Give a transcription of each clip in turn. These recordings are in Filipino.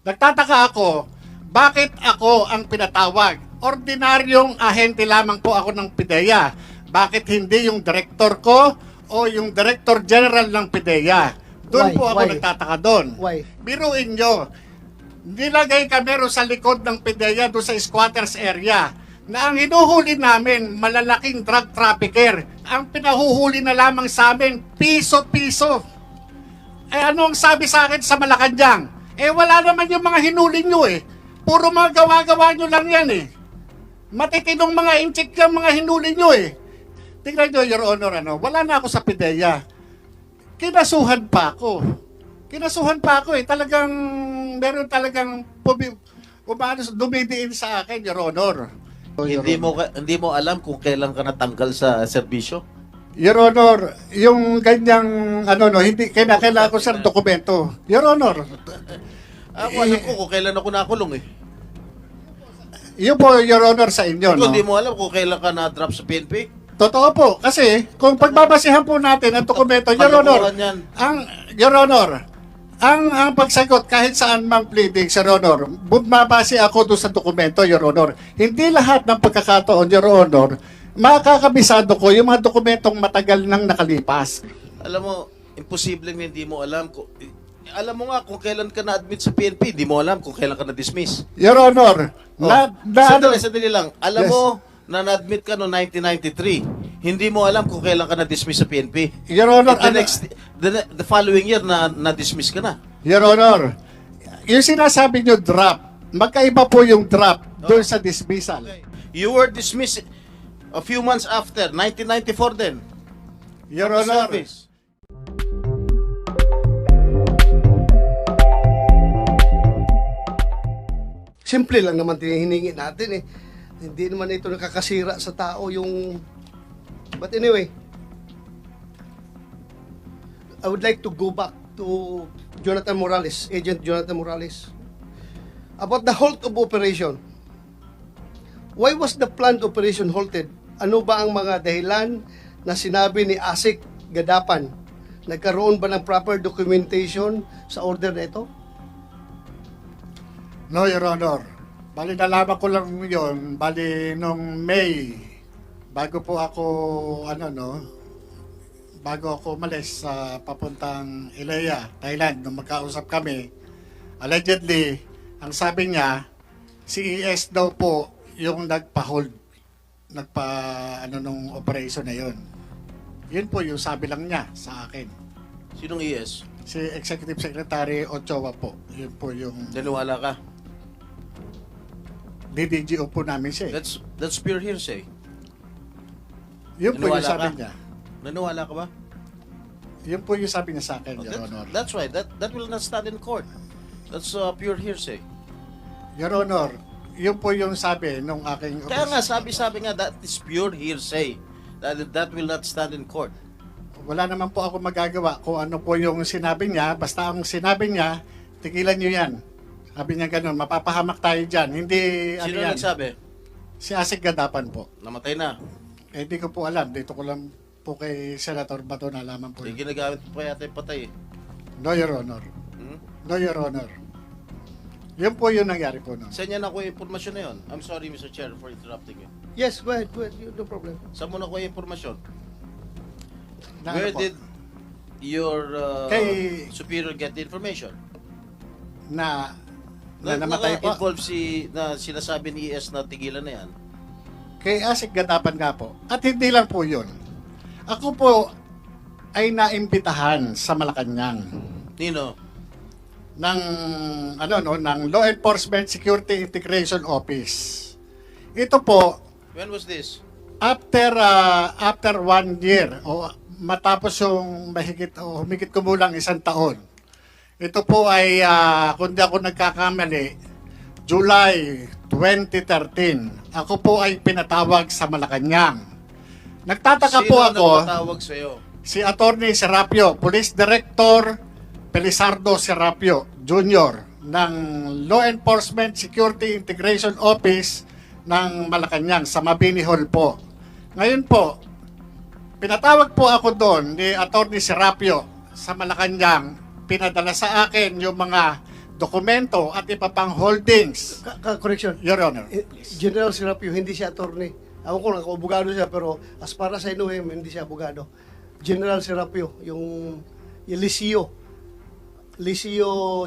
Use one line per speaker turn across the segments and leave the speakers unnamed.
Nagtataka ako, bakit ako ang pinatawag? Ordinaryong ahente lamang po ako ng PIDEA. Bakit hindi yung director ko o yung director general ng PIDEA? Doon
Why?
po ako
Why?
nagtataka doon.
Why?
Biruin nyo, nilagay kami ro sa likod ng PIDEA doon sa squatters area na ang hinuhuli namin, malalaking drug trafficker. Ang pinahuhuli na lamang sa amin, piso-piso. Eh ano ang sabi sa akin sa Malacanang? Eh wala naman yung mga hinuli nyo eh. Puro mga gawa-gawa nyo lang yan eh. Matitinong mga inchik yung mga hinuli nyo eh. Tingnan nyo, Your Honor, wala na ako sa PIDEA. Kinasuhan pa ako. Talagang, meron talagang dumidiin sa akin, Your Honor.
Hindi mo alam kung kailan ka natanggal sa serbisyo?
Your Honor, yung ganyang, hindi, kailangan ko sa dokumento. Your Honor,
Ako alam ko kung kailan ako nakulong eh.
yun po, Your Honor, sa inyo, no?
Hindi mo alam kung kailan ka na-drop sa PNP?
Totoo po, kasi kung pagbabasihan po natin ang dokumento, Your Honor,
Kalokohan yan.
Your Honor, ang pagsagot kahit saan mang pleading, Your Honor, bumabase ako doon sa dokumento, Your Honor. Hindi lahat ng pagkakataon, Your Honor, makakabisado ko yung mga dokumentong matagal nang nakalipas.
Alam mo, imposibleng hindi mo alam. Alam mo nga kung kailan ka na-admit sa PNP, hindi mo alam kung kailan ka na-dismiss.
Your Honor,
Sandali lang. Alam
Yes.
mo na na-admit ka noong 1993. Hindi mo alam kung kailan ka na-dismiss sa PNP.
Your Honor,
The following year na-dismiss ka na.
Your Honor, yung sinasabi nyo drop, magkaiba po yung drop doon sa dismissal.
You were dismissed a few months after, 1994 din.
Your Honor,
Service.
Simple lang naman hinihingi natin eh. Hindi naman ito nakakasira sa tao yung... But anyway, I would like to go back to Jonathan Morales, Agent Jonathan Morales. About the halt of operation. Why was the planned operation halted? Ano ba ang mga dahilan na sinabi ni Asik Gadapan? Nagkaroon ba ng proper documentation sa order na ito?
no, Your Honor. Bali, nalaman ko lang yun, bali, nung May, bago po ako, bago ako umalis sa papuntang Ilaya, Thailand, nung magkausap kami, allegedly, ang sabi niya, si ES daw po yung nagpa-hold, nung operation na yun. Yun po yung sabi lang niya sa akin.
Sinong ES?
Si Executive Secretary Ochoa po, yun po yung
Naniwala ka?
DDGO po namin siya.
That's pure hearsay.
Yun po yung
Naniwala
sabi
ka?
niya.
Naniwala ka ba?
Yun po yung sabi niya sa akin, Your Honor.
That's right. That will not stand in court. That's pure hearsay.
Your Honor, yun po yung sabi nung aking...
Kaya nga, sabi nga, that is pure hearsay. That will not stand in court.
Wala naman po ako magagawa kung ano po yung sinabi niya. Basta ang sinabi niya, tigilan niyo yan. Sabi niya ganun, mapapahamak tayo dyan. Hindi,
Sino
yan.
nagsabi?
Si Asik Gadapan po.
Namatay na.
Eh, di ko po alam. Dito ko lang po kay Senator Bato nalaman po.
Hindi ginagamit pa yata yung patay eh.
No, Your Honor.
Hmm?
No, Your Honor. Yun po yung nangyari po nun.
Saan niya nakuha yung impormasyon na yun? I'm sorry, Mr. Chair, for interrupting you.
Yes, go ahead. No problem.
Saan mo nakuha yung impormasyon?
Na
Where
ano po?
did your
Kay-
superior get the information?
Na namatay po.
Involved na sinasabi ni ES na tigilan na yan.
Kay Asik Gadapan nga po. At hindi lang po yun. Ako po ay naimbitahan sa Malacanang
Nino?
ng ng Law Enforcement Security Integration Office. Ito po
When was this?
after 1 year o matapos yung humigit kumulang 1 taon. Ito po ay kung di ako nagkakamali, July 2013. Ako po ay pinatawag sa Malacanang. Nagtataka po ako,
nagpatawag sa'yo?
si Attorney Serapio, Police Director Pelizardo Serapio Jr. ng Law Enforcement Security Integration Office ng Malacanang sa Mabini Hall po. Ngayon po, pinatawag po ako doon ni Attorney Serapio sa Malacanang, pinadala sa akin yung mga dokumento at iba pang holdings.
Correction.
Your Honor.
General Serapio, hindi siya attorney. Ako ko abogado siya, pero as para sa inuhim, hindi siya abogado. General Serapio, yung Lisio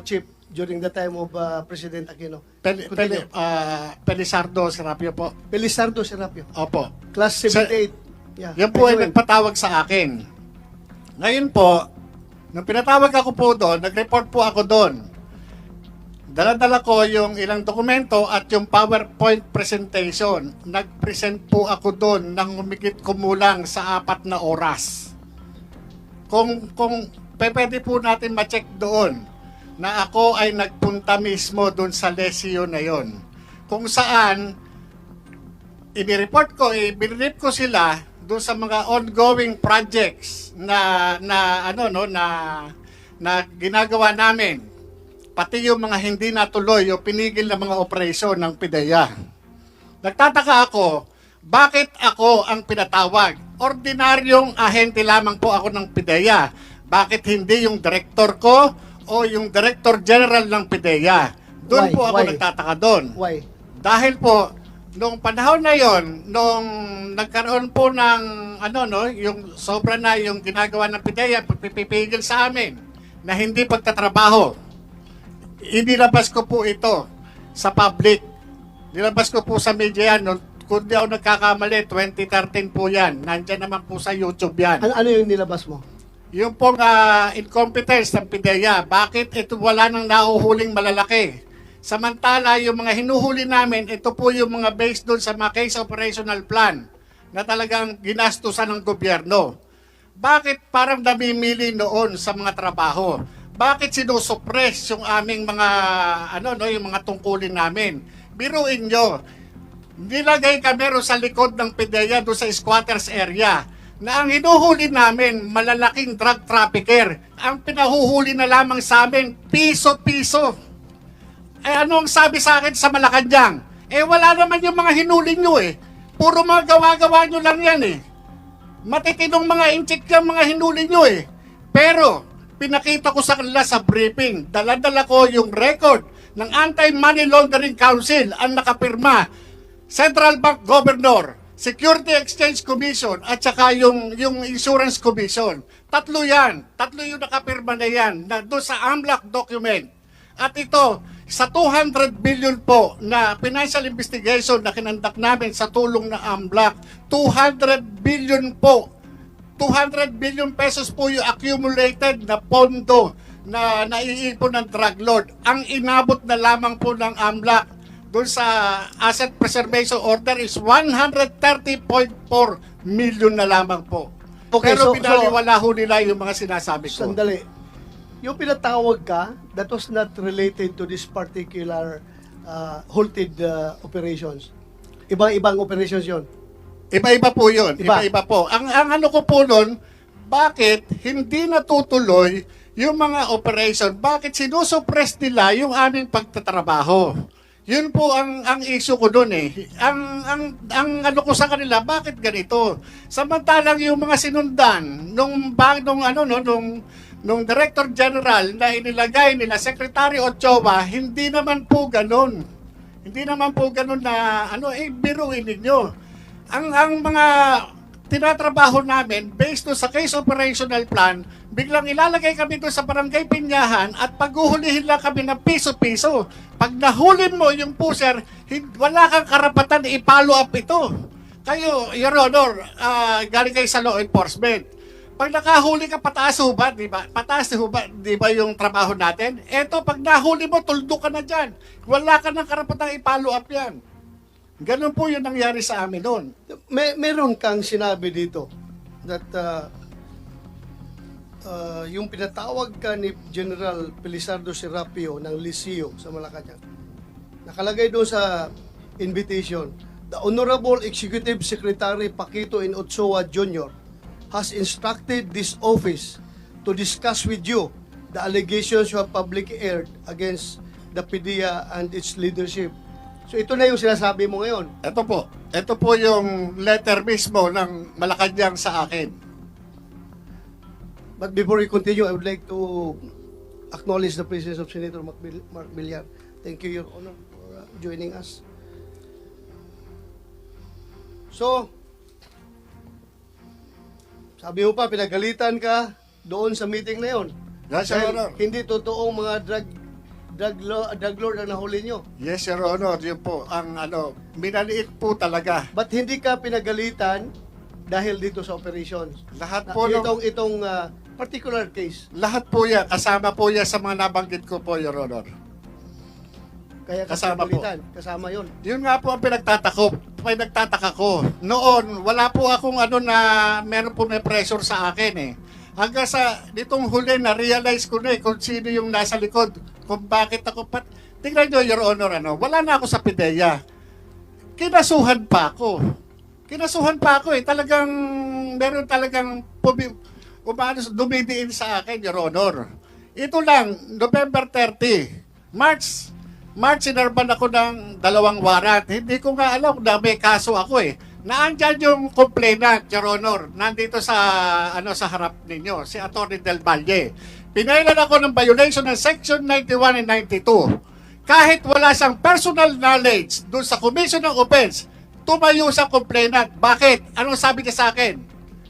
chief during the time of President Aquino. Continue.
Pelisardo Serapio po.
Belisardo Serapio.
Opo.
Class 78. Yeah.
Yan po ay
Anyway,
nagpatawag sa akin. Ngayon po, nung pinatawag ako po doon, nag-report po ako doon. Dala-dala ko yung ilang dokumento at yung PowerPoint presentation. Nag-present po ako doon ng humigit kumulang sa 4 na oras. Kung pwede po natin ma-check doon na ako ay nagpunta mismo doon sa lesyo na yon. Kung saan, i-report ko, i-brief ko sila doon sa mga ongoing projects na ginagawa namin. Pati yung mga hindi natuloy o pinigil na mga operasyon ng PIDEA. Nagtataka ako, bakit ako ang pinatawag? Ordinaryong ahente lamang po ako ng PIDEA. Bakit hindi yung director ko o yung director general ng PIDEA? Doon
Why?
po ako
Why?
nagtataka doon.
Why?
Dahil po, nung panahon na yon, nung nagkaroon po ng yung sobra na yung ginagawa ng PIDEA, pagpipigil sa amin na hindi pagtatrabaho. Inilabas ko po ito sa public. Nilabas ko po sa media yan. Kung di ako nagkakamali, 2013 po yan. Nandiyan naman po sa YouTube yan.
Ano yung nilabas mo?
Yung pong incompetence ng PIDEA, bakit ito wala nang nauhuling malalaki? Samantala, yung mga hinuhuli namin, ito po yung mga based doon sa mga case operational plan na talagang ginastusan ng gobyerno. Bakit parang namimili noon sa mga trabaho? Bakit sinusuppress yung aming mga yung mga tungkulin namin? Biruin nyo, nilagay kami sa likod ng PIDEA doon sa squatters area na ang hinuhuli namin malalaking drug trafficker. Ang pinahuhuli na lamang sa amin, piso-piso. Ano ang sabi sa akin sa Malacanang? Wala naman yung mga hinuli nyo eh. Puro mga gawa-gawa nyo lang yan eh. Matitinong mga inchik yung mga hinuli nyo eh. Pero, pinakita ko sa kanila sa briefing, dala-dala ko yung record ng Anti-Money Laundering Council ang nakapirma, Central Bank Governor, Security Exchange Commission, at saka yung Insurance Commission. Tatlo yung nakapirma na yan, na doon sa AMLAC document. At ito, sa 200 billion po na financial investigation na kinandak namin sa tulong ng AMLAC, 200 billion po. 200 billion pesos po yung accumulated na pondo na naiipon ng drug lord. Ang inabot na lamang po ng AMLAC doon sa Asset Preservation Order is 130.4 million na lamang po.
Okay,
Pero
so
pinaliwala ho nila yung mga sinasabi ko.
sandali. Yung pinatawag ka, that was not related to this particular halted operations. Ibang operations yon.
Iba-iba po yun.
Iba.
Iba-iba po. Ang ano ko po nun, bakit hindi natutuloy yung mga operation? Bakit sinusuppress nila yung aming pagtatrabaho? Yun po ang issue ko doon eh. Ang ano ko sa kanila, bakit ganito? Samantalang yung mga sinundan nung Director General na inilagay nila Secretary Ochoa, hindi naman po ganun. Hindi naman po ganun na biruin ninyo. Ang mga tinatrabaho namin based sa case operational plan, biglang ilalagay kami doon sa Barangay Pinyahan at paghuhulihin lang kami ng piso-piso. Pag nahuli mo yung puser, wala kang karapatan na i-follow up ito. Kayo, Your Honor, galing kayo sa law enforcement. Pag nakahuli ka, pataas ho ba? Diba? Pataas ho ba? Diba yung trabaho natin? Eto, pag nahuli mo, tuldo ka na dyan. Wala ka ng karapatang i-follow up yan. Ganun po yung nangyari sa amin noon.
Meron kang sinabi dito that yung pinatawag ka ni General Pelisardo Serapio ng Lisio sa Malacanang. Nakalagay doon sa invitation, the Honorable Executive Secretary Paquito N. Ochoa Jr. has instructed this office to discuss with you the allegations you have publicly aired against the PIDEA and its leadership. So ito na yung sinasabi mo ngayon.
Ito po. Ito po yung letter mismo ng Malacanang sa akin.
But before we continue, I would like to acknowledge the presence of Senator Mark Villar. Thank you, Your Honor, for joining us. So, sabi mo pa, pinagalitan ka doon sa meeting na yun.
Yes, Your
Dahil
Honor.
hindi totoong mga drug lord ang nahuli nyo.
Yes, Your Honor. Yun po, ang minaliit po talaga.
Ba't hindi ka pinagalitan dahil dito sa operation?
Lahat po, no,
Itong particular case.
lahat po yan, kasama po yan sa mga nabanggit ko po, Your Honor.
Kaya
Kasama po.
Kasama yun.
Yun nga po ang pinagtataka ko. Noon, wala po akong na meron po may pressure sa akin eh. Hanggang sa nitong huli na-realize ko na kung sino yung nasa likod, kung bakit ako tingnan nyo, Your Honor, wala na ako sa PIDEA. Kinasuhan pa ako. Talagang, meron talagang dumidiin sa akin, Your Honor. Ito lang, November 30, March, sinarban ako ng 2 warrant. Hindi ko nga alam na may kaso ako eh. Naandyan yung complainant, Your Honor, nandito sa sa harap ninyo, si Atty. Del Valle. Pinailan ako ng violation ng Section 91 and 92. Kahit wala siyang personal knowledge doon sa commission ng offense, tumayo sa complainant. Bakit? Anong sabi niya sa akin?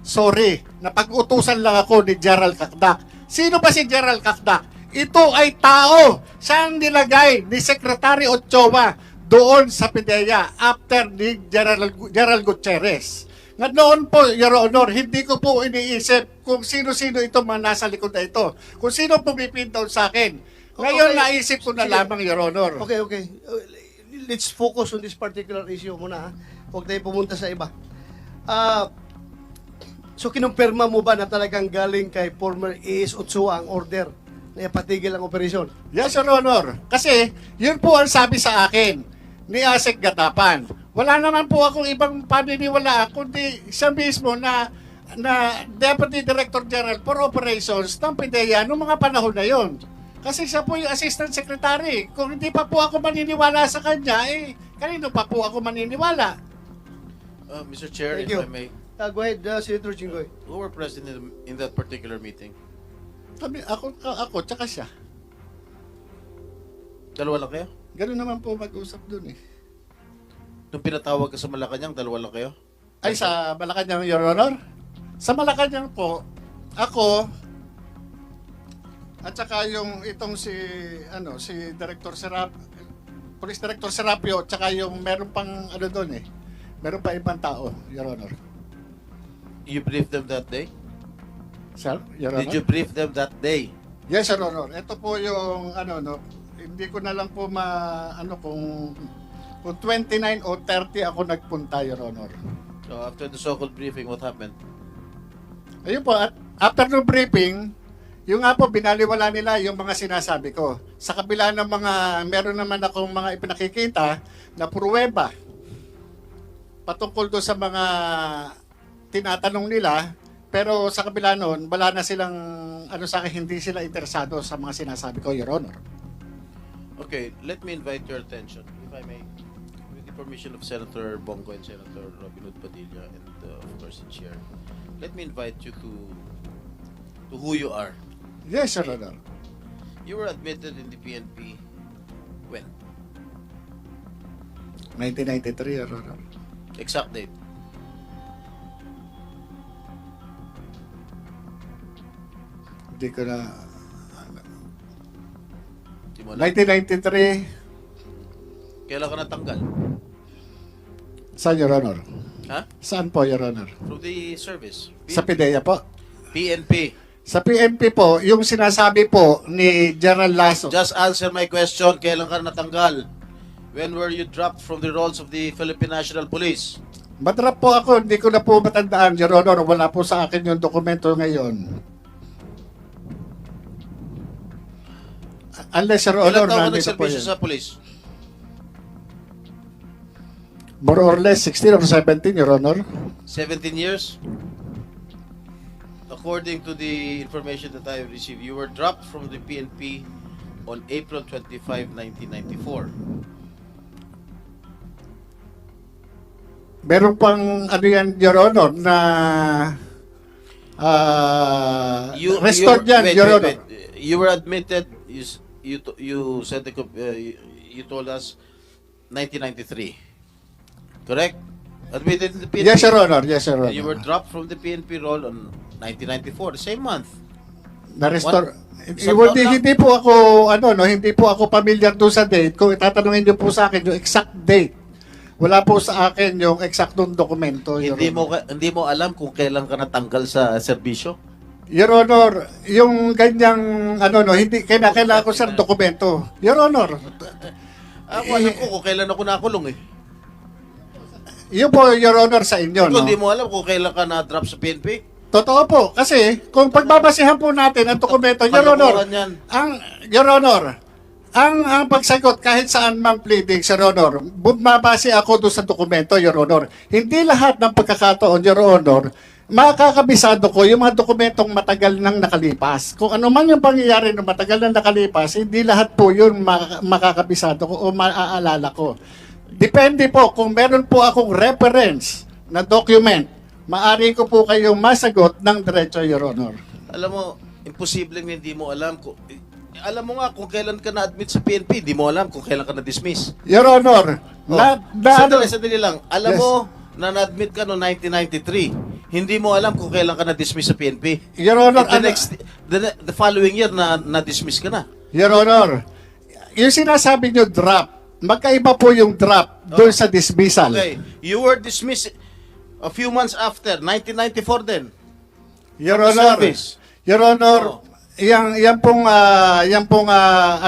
Sorry, napag-utusan lang ako ni Gerald Kakdak. Sino ba si Gerald Kakdak? Ito ay tao. Siyang nilagay ni Secretary Ochoa doon sa PIDEA after ni Gerald Gutierrez. Nga noon po, Your Honor, hindi ko po iniisip kung sino-sino itong mga nasa likod na ito. Kung sino pumipin down sa akin. Ngayon,
Okay.
naisip ko na
Sige.
lamang, Your Honor.
Okay. Let's focus on this particular issue muna. Huwag tayo pumunta sa iba. So, kinumpirma mo ba na talagang galing kay former AS Ochoa ang order na ipatigil ang operasyon?
Yes, Your Honor. Kasi, yun po ang sabi sa akin ni Asek Gatapan. Wala naman po akong ibang paniniwala, kundi siya mismo na Deputy Director General for Operations ng PIDEA noong mga panahon na yon. Kasi siya po yung Assistant Secretary. Kung hindi pa po ako maniniwala sa kanya, kanino pa po ako maniniwala?
Mr. Chair,
Thank
if
you.
I may,
Go ahead, Senator Jinggoy.
who were present in that particular meeting?
Ako, tsaka siya.
Dalawa lang kayo?
Ganun naman po mag-usap dun eh.
Nung pinatawag ka sa Malacanang, dalawa lang kayo?
Ay, sa Malacanang, Your Honor? Sa Malacanang po, ako, at saka itong si Director Police Director Serapio, at saka yung meron pang doon eh. Meron pa ibang tao, Your Honor.
You briefed them that day?
Sir, Your Honor?
Did you brief them that day?
Yes, Your Honor. Ito po yung hindi ko na lang po kung 29 o 30 ako nagpunta, Your Honor.
So after the so-called briefing, what happened?
Ayun po, at after the briefing, yung nga po, binaliwala nila yung mga sinasabi ko. Sa kabila ng meron naman akong mga ipinakikita na pruweba patungkol doon sa mga tinatanong nila, pero sa kabila nun, wala na silang, sa akin, hindi sila interesado sa mga sinasabi ko, Your Honor.
Okay, let me invite your attention, if I may, with the permission of Senator Bongo and Senator Robin Hood Padilla and of course the Chair. Let me invite you to who you are.
Yes, Your Honor.
You were admitted in the PNP when?
1993, Your Honor.
Exact date.
Hindi ko na...
Di mo alam.
1993,
Kailan ka natanggal?
saan, Your Honor?
Ha?
Saan po, Your Honor?
From the service.
Sa PIDEA po.
PNP.
Sa PNP po, yung sinasabi po ni General Lasso.
Just answer my question. Kailan ka natanggal? When were you dropped from the rolls of the Philippine National Police?
Madrap po ako, hindi ko na po matandaan, Your Honor. Wala po sa akin yung dokumento ngayon. Unless, Your Honor,
Ilan taon ka
nandito po
nagservisyo
yun.
sa police?
More or less 16 or 17, Your Honor.
17 years? According to the information that I have received, you were dropped from the PNP on April 25, 1994.
Meron pang yan, Your Honor, na restored yan,
wait,
Your
wait,
Honor.
wait. You were admitted. You said you told us 1993, correct? Admitted in the PNP.
Yes, Your Honor. Yes, Your Honor.
And you were dropped from the PNP role on 1994, the same month.
Na-restore.
Isang
Hindi,
taon lang?
hindi po ako, hindi po ako familiar doon sa date. Kung itatanungin niyo po sa akin yung exact date, wala po sa akin yung eksaktong dokumento. Your Honor.
Hindi mo alam kung kailan ka natanggal sa serbisyo?
Your Honor, yung ganyang, hindi, kailangan ko sa dokumento. Your Honor,
Ako alam ko kung kailan ako nakulong eh.
yun po, Your Honor, sa inyo,
Kung
no?
hindi mo alam kung kailan ka na-drop sa PNP?
Totoo po, kasi kung pagbabasihan po natin ang dokumento, Your Honor,
Kalokohan yan.
Your Honor, ang pagsagot kahit saan mang pleading, Your Honor, bumabase ako doon sa dokumento, Your Honor. Hindi lahat ng pagkakataon, Your Honor, makakabisado ko yung mga dokumentong matagal nang nakalipas. Kung ano man yung pangyayari ng matagal nang nakalipas, hindi lahat po yun makakabisado ko o maaalala ko. Depende po, kung meron po akong reference na document, maari ko po kayong masagot ng diretso, Your Honor.
Alam mo, imposibleng hindi mo alam kung... Alam mo nga kung kailan ka na-admit sa PNP, hindi mo alam kung kailan ka na-dismiss.
Your Honor,
Sandali lang. Alam
Yes.
mo na na-admit ka noong 1993. Hindi mo alam kung kailan ka na-dismiss sa PNP.
Your Honor,
And the following year na-dismiss ka na.
Your Honor, yung sinasabi nyo drop, magkaiba po yung drop doon sa dismissal.
Okay. You were dismissed a few months after, 1994 din.
Your
From the
Honor,
service.
Your Honor,
Oh.
yan pong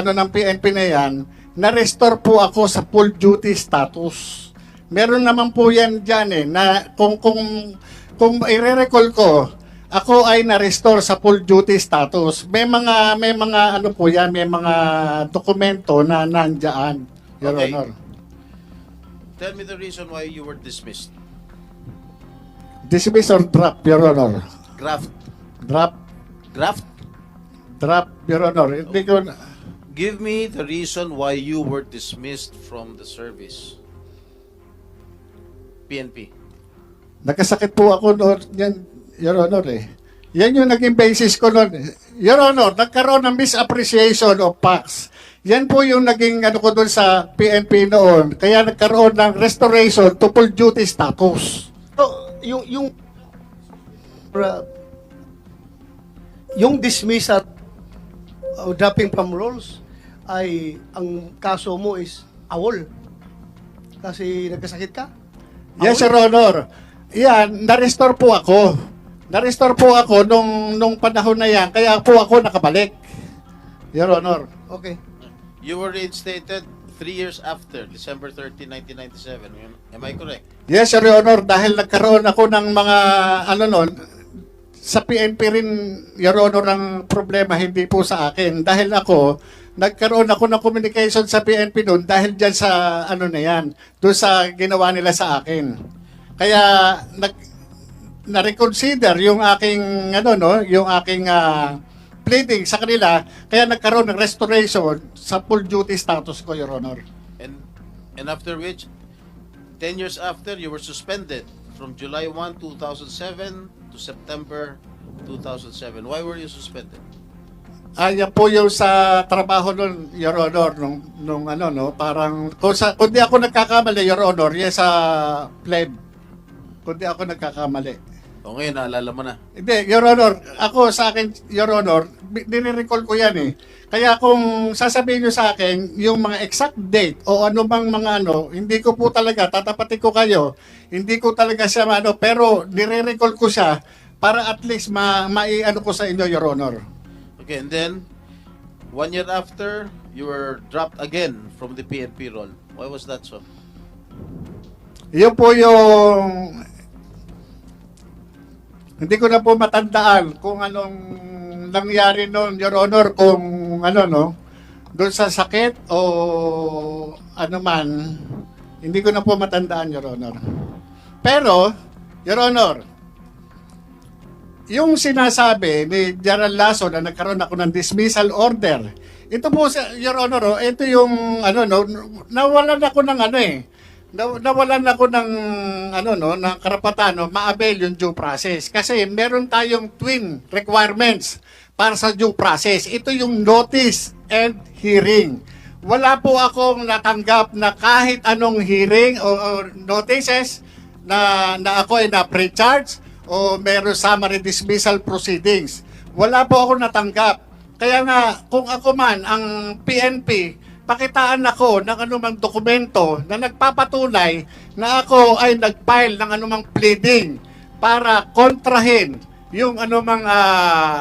ng PNP na yan, na-restore po ako sa full duty status. Meron naman po yan dyan na kung i-recall ko, ako ay na-restore sa full duty status. May mga po yan, may mga dokumento na nandiyan, Your
Okay.
Honor.
Tell me the reason why you were dismissed.
Dismiss or drop, Your Honor?
Graft.
Drop, Your Honor. Hindi ko
Give me the reason why you were dismissed from the service. PNP.
Nagkasakit po ako noon, yan, Your Honor Yan yung naging basis ko noon. Your Honor, nagkaroon ng misappreciation of facts. Yan po yung naging ko doon sa PNP noon. Kaya nagkaroon ng restoration to full duty status.
So, yung dismissal o dropping from roles ay ang kaso mo is awol. Kasi nagkasakit ka?
Yes, Your Honor. Yan, na-restore po ako. Na-restore po ako nung panahon na yan. Kaya po ako nakabalik. Your Honor.
Okay.
You were reinstated 3 years after, December 13, 1997. Am I correct?
Yes, Your Honor. Dahil nagkaroon ako ng mga, sa PNP rin, Your Honor, ang problema hindi po sa akin. Dahil nagkaroon ako ng communication sa PNP noon dahil dyan sa, na yan, doon sa ginawa nila sa akin. Kaya, na-reconsider yung aking, yung aking pleading sa kanila, kaya nagkaroon ng restoration sa full duty status ko, Your Honor.
And after which, 10 years after, you were suspended from July 1, 2007 to September 2007. Why were you suspended?
Yan po yung sa trabaho nun, Your Honor, nung parang, kung di ako nagkakamali, Your Honor, yan sa pleb. Kung di ako nagkakamali.
O ngayon, naalala mo na.
Hindi, Your Honor, ako sa akin, Your Honor, nire-recall ko yan Kaya kung sasabihin nyo sa akin, yung mga exact date o ano bang mga hindi ko po talaga, tatapatin ko kayo, hindi ko talaga siya pero nire-recall ko siya para at least mai-ano ko sa inyo, Your Honor.
Okay, and then, 1 year after, you were dropped again from the PNP role. Why was that so?
Yun po yung hindi ko na po matandaan kung anong nangyari noon, Your Honor, kung doon sa sakit o ano man, hindi ko na po matandaan, Your Honor. Pero, Your Honor, yung sinasabi ni General Lasso na nagkaroon ako ng dismissal order, ito po, Your Honor, ito yung, nawalan ako ng nawalan ako ng ng karapatan ma-avail yung due process kasi meron tayong twin requirements para sa due process. Ito yung notice and hearing. Wala po akong natanggap na kahit anong hearing o notices na ako ay na-pre-charge o meron summary dismissal proceedings. Wala po ako natanggap. Kaya nga, kung ako man ang PNP, pakitaan ako ng anumang dokumento na nagpapatunay na ako ay nag-file ng anumang pleading para kontrahin yung anumang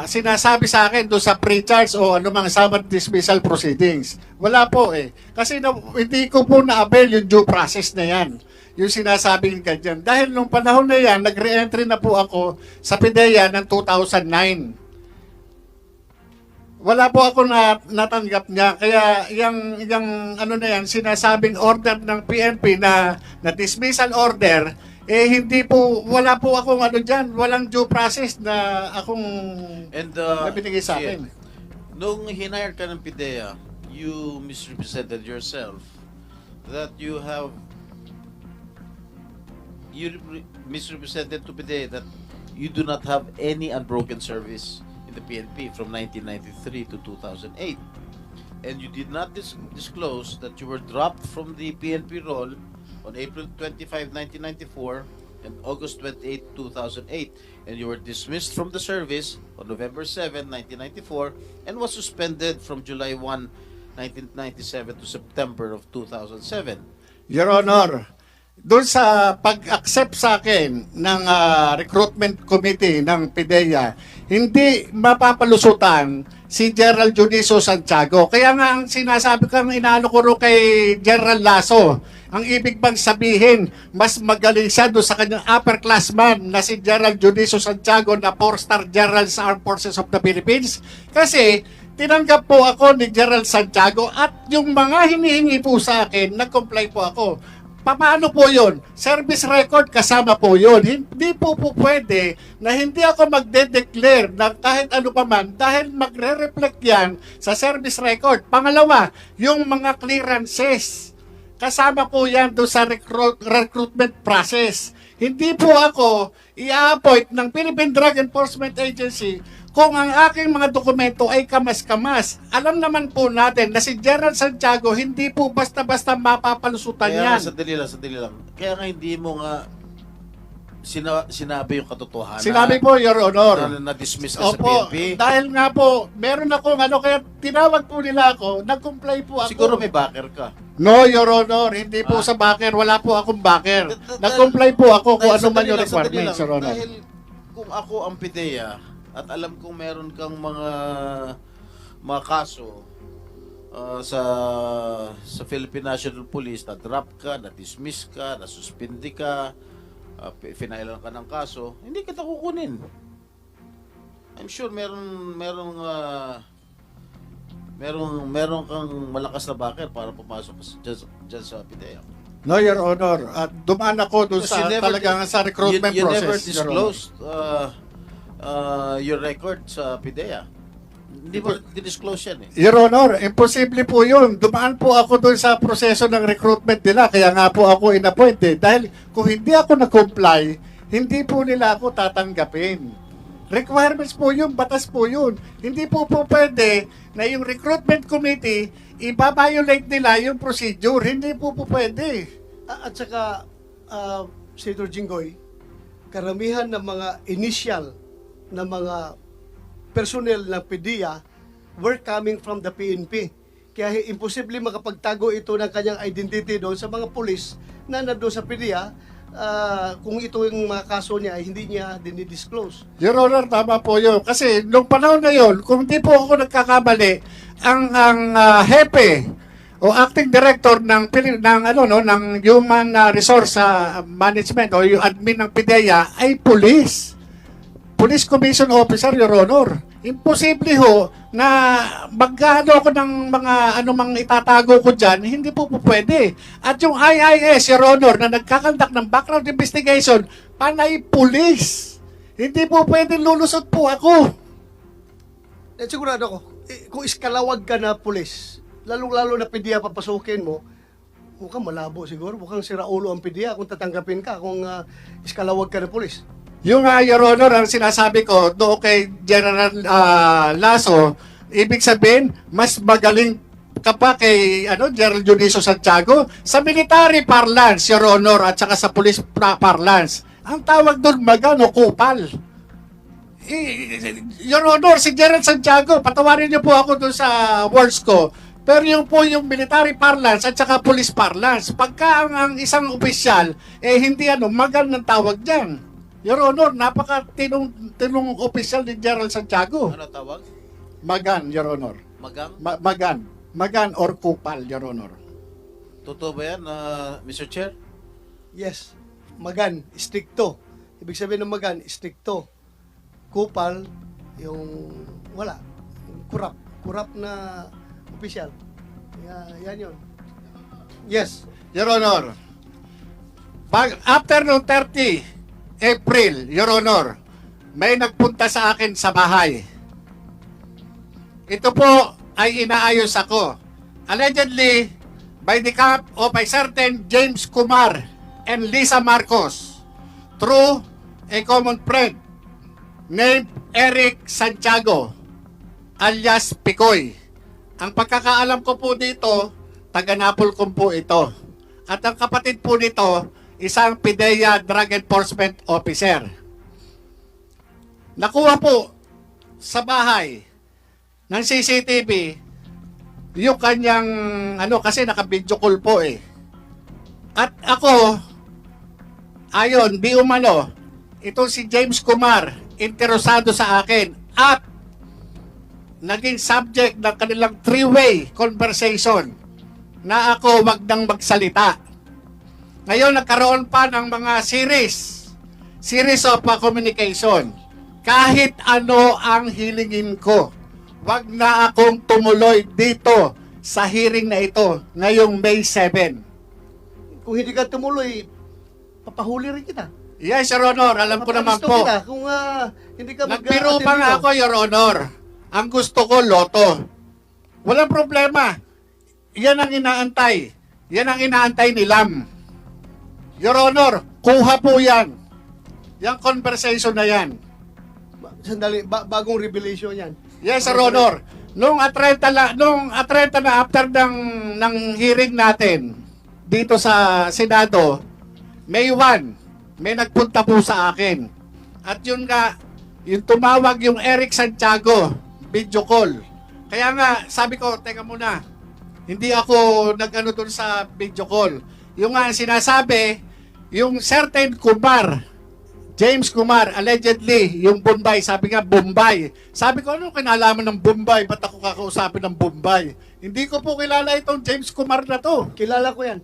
sinasabi sa akin doon sa pre-charge o anumang summary dismissal proceedings. Wala po eh. Kasi hindi ko po na-avail yung due process na yan. Yung sinasabing ganyan. Dahil nung panahon na yan, nag-re-entry na po ako sa PIDEA ng 2009. Wala po ako natanggap niya. Kaya yung na yan, sinasabing order ng PNP na dismissal order, hindi po, wala po akong dyan, walang due process na akong na binigay sa akin.
Nung hinire ka ng PIDEA, you misrepresented yourself that you misrepresented to PIDEA that you do not have any unbroken service in the PNP from 1993 to 2008. And you did not disclose that you were dropped from the PNP role on April 25, 1994 and August 28, 2008. And you were dismissed from the service on November 7, 1994 and was suspended from July 1, 1997 to September of 2007.
Your Honor, doon sa pag-accept sa akin ng recruitment committee ng PIDEA, hindi mapapalusutan si General Juniso Santiago. Kaya nga ang sinasabi ko, inaano ko rin kay General Lasso, ang ibig bang sabihin, mas magaling siya doon sa kanyang upperclassman na si General Juniso Santiago na 4-star General sa Armed Forces of the Philippines? Kasi tinanggap po ako ni General Santiago at yung mga hinihingi po sa akin, nag-comply po ako. Paano po yun? Service record kasama po yun. Hindi po pwede na hindi ako magde-declare na kahit ano pa man dahil magre-reflect yan sa service record. Pangalawa, yung mga clearances. Kasama po yan doon sa recruitment process. Hindi po ako i-appoint ng Philippine Drug Enforcement Agency kung ang aking mga dokumento ay kamas-kamas. Alam naman po natin na si General Santiago hindi po basta-basta mapapalusutan yan.
Sandali lang. Kaya nga hindi mo nga sinabi yung katotohanan.
Sinabi po, Your Honor.
Na-dismiss ka sa
Opo,
PNP.
dahil nga po, meron akong kaya tinawag po nila ako, nag-comply po ako.
Siguro may backer ka.
No, Your Honor, hindi po sa backer, wala po akong backer. Nag-comply po ako kung ano man yung requirements, Your Honor.
Dahil kung ako ang PIDEA at alam kong meron kang mga kaso sa Philippine National Police, na-drop ka, na-dismiss ka, na-suspindi ka, finailan ka ng kaso, hindi kita kukunin. I'm sure meron kang malakas na backer para pumasok dyan sa PIDEA.
No, Your Honor. At dumaan ako doon sa talagang sa recruitment
you
process.
never disclosed your record sa PIDEA. Hindi mo disclose yan eh.
Your Honor, imposible po yun. Dumaan po ako doon sa proseso ng recruitment nila. Kaya nga po ako inappointed. Dahil kung hindi ako nag-comply, hindi po nila ako tatanggapin. Requirements po yun, batas po yun. Hindi po pwede na yung recruitment committee, ibabiolate nila yung procedure. Hindi po pwede.
At saka, Senator Jinggoy, karamihan ng mga initial na mga personnel ng PIDEA were coming from the PNP. Kaya imposible makapagtago ito ng kanyang identity doon sa mga pulis na nandoon sa PIDEA kung ito yung mga kaso niya ay hindi niya dinidisclose.
Your Honor, tama po yun. Kasi nung panahon na yun, kung di po ako nagkakamali, ang hepe o acting director ng Human Resource Management o yung admin ng PIDEA ay police commission officer, Your Honor. Imposible ho na magkano ako ng mga anumang itatago ko dyan, hindi po pwede. At yung IIS, Your Honor, na nagkakandak ng background investigation, panay police. Hindi po pwede lulusot po ako.
Sigurado ako, kung iskalawag ka na pulis, lalong-lalo na PIDEA papasukin mo, Mukhang malabo siguro. Mukhang sira ulo ang PDEA kung tatanggapin ka, kung iskalawag ka ng pulis.
Yung Your Honor, ang sinasabi ko doon kay General Lasso, ibig sabihin, mas magaling ka pa kay General Dionisio Santiago sa military parlance, Your Honor, at saka sa police parlance. Ang tawag doon, magano, kupal. Your Honor, si General Santiago, patawarin niyo po ako doon sa words ko. Pero yung po yung military parlance at saka police parlance, pagka ang isang opisyal, hindi magan ng tawag dyan. Your Honor, tinong opisyal ni General Santiago.
Ano tawag?
Magan, Your Honor.
Magang?
Magan. Magan or kupal, Your Honor.
Totoo ba yan, Mr. Chair?
Yes, magan, stricto. Ibig sabihin ng magan, stricto. Kupal, yung wala. Kurap. Kurap na opisyal. Yan yun. Yes.
Your Honor, after noong 30 April, Your Honor, may nagpunta sa akin sa bahay. Ito po ay inaayos ako. Allegedly, by the camp of a certain James Kumar and Lisa Marcos through a common friend named Eric Santiago alias Picoy. Ang pagkakaalam ko po dito, taga-Napolcom po ito. At ang kapatid po nito, isang PIDEA Drug Enforcement Officer. Nakuha po sa bahay ng CCTV yung kanyang kasi naka-video call po eh. At ako, ayon, di umano, itong si James Kumar, interesado sa akin at naging subject ng kanilang three-way conversation na ako wag nang magsalita. Ngayon, nagkaroon pa ng mga series of communication. Kahit ano ang hilingin ko, wag na akong tumuloy dito sa hearing na ito ngayong May 7.
Kung hindi ka tumuloy, papahuli rin kita.
Yes, Your Honor, alam ko naman
Papalisto
po.
kita kung hindi ka
Nagbiro
mag-attend
pa nga
dito.
ako, Your Honor. Ang gusto ko, loto. Walang problema. Yan ang inaantay. Yan ang inaantay ni Lam. Your Honor, kuha po yan. Yang conversation na yan.
Sandali, bagong revelation yan.
Yes, Your Honor. Nung atrenta na after ng hearing natin dito sa Senado, May 1, may nagpunta po sa akin. At yun nga, yung tumawag yung Eric Santiago, video call. Kaya nga, sabi ko, teka muna, hindi ako nag-ano dun sa video call. Yung nga sinasabi, yung certain Kumar, James Kumar, allegedly, yung Bombay, sabi nga, Bombay. Sabi ko, ano kinalaman ng Bombay? Ba't ako kakausapin ng Bombay? Hindi ko po kilala itong James Kumar na to.
Kilala ko yan.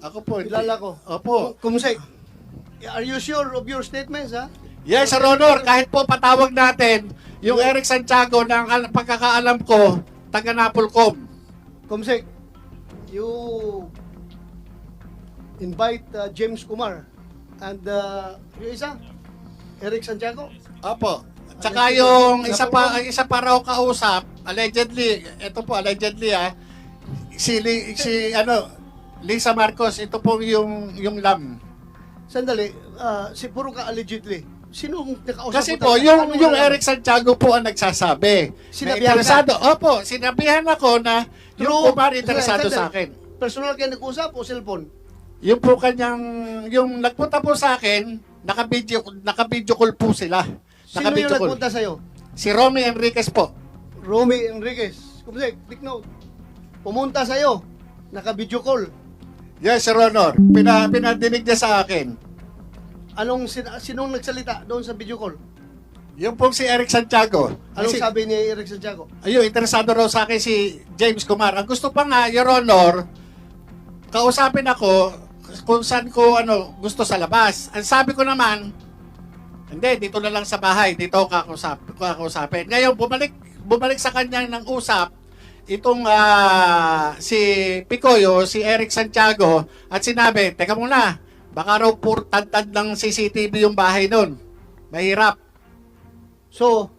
Ako po.
Kilala ko.
Opo.
Kumusay, are you sure of your statements, ha?
Yes, Sir Honor, kahit po patawag natin, yung Eric Santiago, ng pagkakaalam ko, taga-Napolcom.
Kumusay, you invite James Kumar and yung isa, Eric Santiago.
Opo. Tsaka yung isa pa raw kausap, allegedly, ito po, allegedly Lisa Marcos, ito po yung Lam.
Sandali, puro ka allegedly. Sinong nakausap
Kasi
mo
po,
talaga?
yung
Anong
Eric Santiago po ang nagsasabi.
Sinabihan
Na interesado. Opo, sinabihan ako na yung Kumar interesado
Sandali.
sa akin.
Personal kayo nag-usap o cellphone?
Yung po yung nagpunta po sa akin, naka-video call po sila.
Sino yung nagpunta sa'yo?
Si Romy Enriquez po.
Romy Enriquez. Kumusay, take note. Pumunta sa'yo, naka-video call.
Yes, Sir Honor. Pinadinig niya sa akin.
Sinong nagsalita doon sa video call?
Yung po si Eric Santiago.
Anong sabi ni Eric Santiago?
Ayun, interesado raw sa akin si James Kumar. Ang gusto pa nga, Your Honor, kausapin ako kung saan ko gusto sa labas. Ang sabi ko naman, hindi, dito na lang sa bahay. Dito ako kakausapin. Ngayon, bumalik sa kanya ng usap itong si Picoyo, si Eric Santiago, at sinabi, teka muna, baka raw tantad ng CCTV yung bahay nun. Mahirap.
So,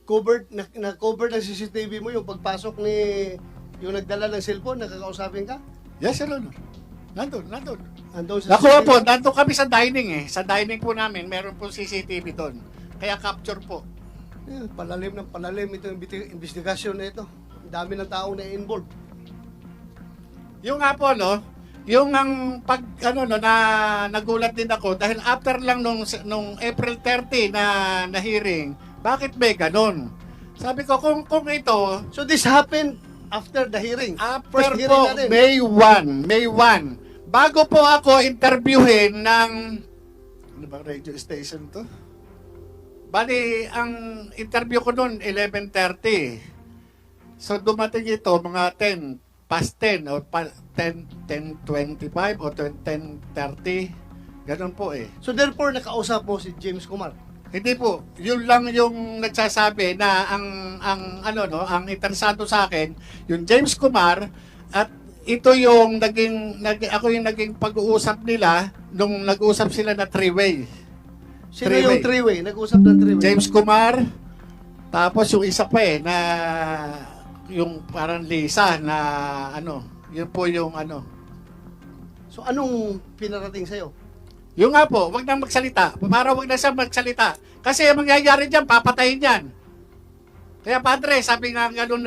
na-cover ng CCTV mo yung pagpasok ni Yung nagdala ng cellphone, nakakausapin ka?
Yes, Your Honor. Nandun.
Andun sa
Nakuha po,
CCTV?
nandun kami sa dining eh. Sa dining po namin, meron po CCTV doon. Kaya capture po.
Palalim ng palalim ito yung investigasyon na ito. Ang dami ng tao na involved.
Yung nga po, no, yung ang pag, ano, no, na nagulat din ako dahil after lang nung April 30 na hearing, bakit may ganun? Sabi ko, kung ito,
So this happened after the hearing.
after
hearing
po,
natin.
May 1, bago po ako interviewin ng, ano ba radio station to? Bali, ang interview ko noon, 11:30. So dumating ito, mga 10, past 10, o 10:25 o 10:30. Ganun po eh.
So therefore, nakausap mo si James Kumar.
Hindi po, yun lang yung nagsasabi na ang interesado sa akin, yung James Kumar, at ito yung ako yung naging pag-uusap nila nung nag-uusap sila na three-way.
Sino yung three-way? Nag-usap ng three-way?
James Kumar, tapos yung isa pa eh, na yung parang Lisa na yun po yung
So anong pinarating sa'yo?
Yung nga po, wag nang magsalita. Para wag na siya magsalita. Kasi ang mangyayari dyan, papatayin yan. Kaya padre, sabi nga ganun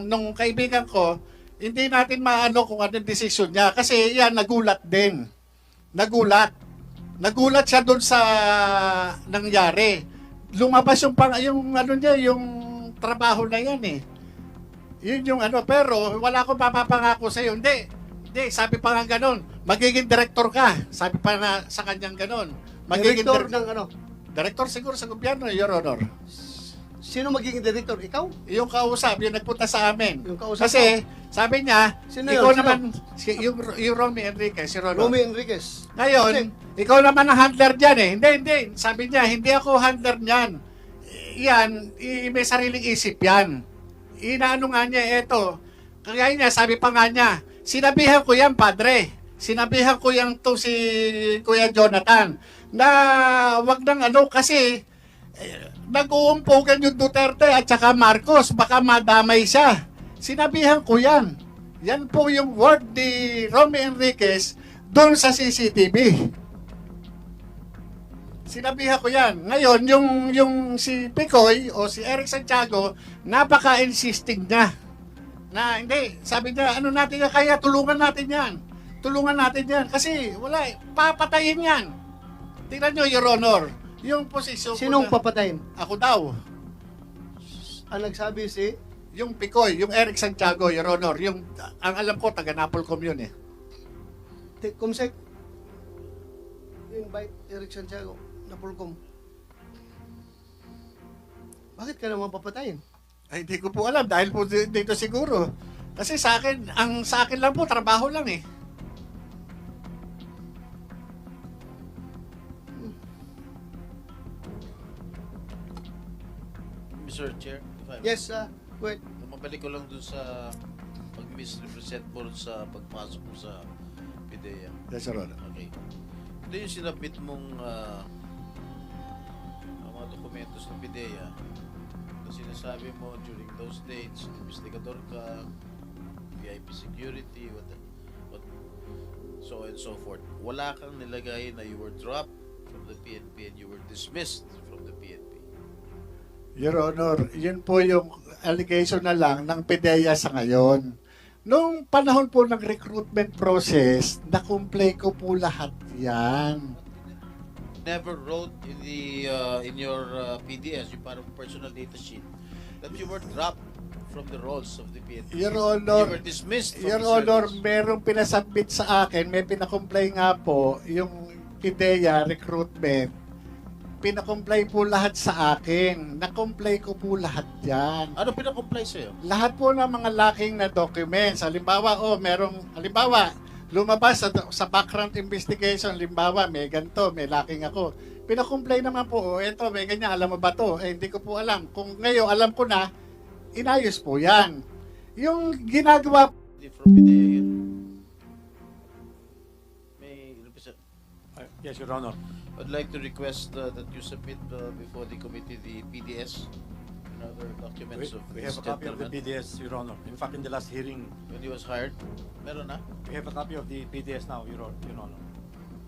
nung kaibigan ko, hindi natin maano kung anong desisyon niya. Kasi yan, nagulat din. Nagulat siya doon sa nangyari. Lumabas yung yung trabaho na yan eh. Yun yung pero wala akong papapangako sa iyo. Hindi, sabi pa nga ganun, magiging director ka. Sabi pa na sa kanyang ganun.
Director ng
Director siguro sa gobyerno, Your Honor.
Sino magiging director? Ikaw?
Yung kausap, yung nagpunta sa amin.
Yung kausap
Kasi, sabi niya,
Sino
ikaw
yun?
naman, yung Romy Enriquez, si Ronald.
Romy Enriquez.
Ngayon, ikaw naman ang handler dyan eh. Hindi. Sabi niya, hindi ako handler niyan. Yan, may sariling isip yan. Inaano nga niya, eto. Kaya niya, sabi pa nga niya, sinabihan ko yan, padre. Sinabihan ko yan to si Kuya Jonathan. Na wag nang kasi nag-uumpugan yung Duterte at saka Marcos. Baka madamay siya. Sinabihan ko yan. Yan po yung word ni Romy Enriquez doon sa CCTV. Sinabihan ko yan. Ngayon, yung si Picoy o si Eric Santiago, napaka-insisting niya. Na hindi, sabi niya, natin yan, kaya tulungan natin yan. Tulungan natin yan. Kasi wala papatayin yan. Tingnan nyo, Your Honor, yung posisyon
Sinong
ko
papatayin?
ako daw.
Ang nagsabi si
Yung Picoy, yung Eric Santiago, Your Honor, ang alam ko, taga Napolcom yun eh.
Comsec. Invite Eric Santiago na Pulcom. Bakit ka naman papatayin?
Ay, hindi ko po alam dahil po dito siguro. Kasi sa akin lang po, trabaho lang eh.
Mr. Chair, if I may.
Yes, wait.
Mabalik ko lang dun sa pag-misrepresent mo sa pagpasok mo sa PIDEA.
Yes, Your Honor.
Okay. Ito yung sinabit mong mga dokumentos ng PIDEA na sinasabi mo during those dates, investigador ka, VIP security, what so and so forth. Wala kang nilagay na you were dropped from the PNP and you were dismissed from the PNP.
Your Honor, yun po yung allegation na lang ng PDEA sa ngayon. Nung panahon po ng recruitment process, na-comply ko po lahat yan.
Never wrote in the in your PDS, yung parang personal data sheet, that you were dropped from the rolls of the PNP.
Your Honor,
You were dismissed from
Your
the
Honor,
service.
merong pinasubmit sa akin, may pinakomply nga po, yung PDEA recruitment. Pinakomply po lahat sa akin. Na-comply ko po lahat yan.
Ano pinakomply sa'yo?
Lahat po ng mga lacking na documents. Halimbawa, lumabas sa background investigation, halimbawa, may ganito, may lacking ako. Pinakomply naman po, eto, may ganyan, alam mo ba to? Hindi ko po alam. Kung ngayon, alam ko na, inayos po yan. Yung ginagawa
From PDEA again. May represent.
Yes, Your Honor.
I'd like to request that you submit before the committee the PDS, other documents of
We
this
have a copy of the
gentleman
PDS, Your Honor. In fact, in the last hearing,
when he was hired? Meron na?
we have a copy of the PDS now, Your Honor.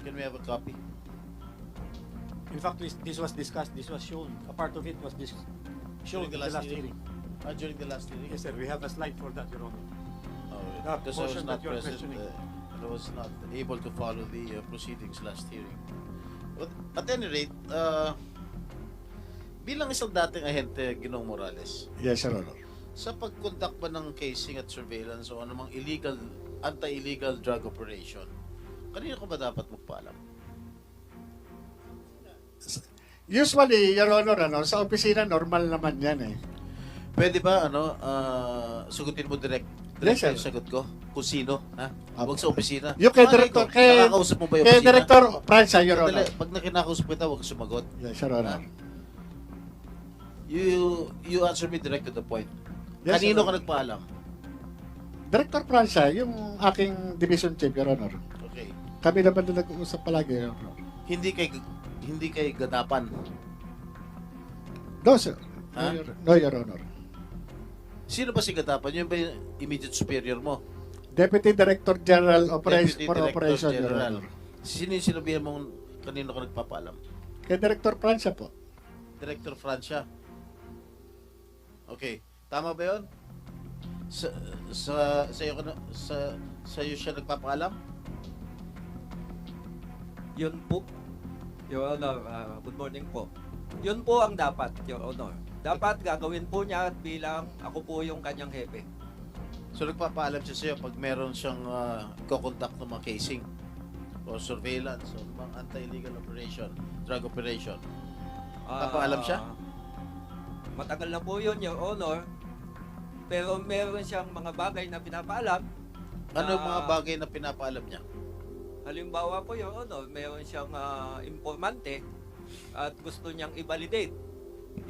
Can we have a copy?
In fact, this was discussed, this was shown. A part of it was shown in the last hearing.
During the last hearing?
Yes, sir. We have a slide for that, Your Honor.
Oh,
That
because I was
portion
not
that you are
present.
questioning.
And I was not able to follow the proceedings last hearing. But at any rate, bilang isang dating ahente, Ginoong Morales,
Yes, Your Honor.
sa pag-conduct ba ng casing at surveillance o anumang anti-illegal drug operation, kanino ka ba dapat magpaalam?
Usually, Your Honor, sa opisina, normal naman yan eh.
Pwede ba, sagutin mo direct
Yes, sir.
yung sagot ko? Kung sino, ha?
Apo.
Huwag sa opisina.
Yung kay
Malay
Director,
ko, nakakausap mo ba yung
kay
opisina?
Director Francia, Your
Sandali,
Honor.
pag nakinakausap kita, huwag ka sumagot.
Yes, Your Honor.
You answer me direct to the point.
Yes,
Kanino
Your
ka
Honor.
nagpaalam?
Director Francia, yung aking division chief, Your Honor.
Okay.
Kami naman na nag-uusap palagi, Your Honor.
Hindi kay Gadapan.
No, sir.
Ha?
No, Your Honor.
Sino ba si Gadapan? Yun ba yung immediate superior mo?
Deputy Director General
Deputy
for
Director
Operation, Your
General.
Honor.
Sino yung sinabihan mong kanino ka nagpapaalam?
Kay Director Francia po.
Director Francia. Okay. Tama ba yun? Sa'yo siya nagpapaalam?
Yun po, Your Honor, good morning po. Yun po ang dapat, Your Honor. Dapat gagawin po niya bilang ako po yung kanyang hepe.
So nagpapaalam siya sa'yo pag meron siyang kokontak ng mga casing o surveillance o mga anti-illegal operation, drug operation. Papaalam siya?
Matagal na po yun, Your Honor. Pero meron siyang mga bagay na pinapaalam.
Ano yung mga bagay na pinapaalam niya?
Halimbawa po, Your Honor, meron siyang informante at gusto niyang i-validate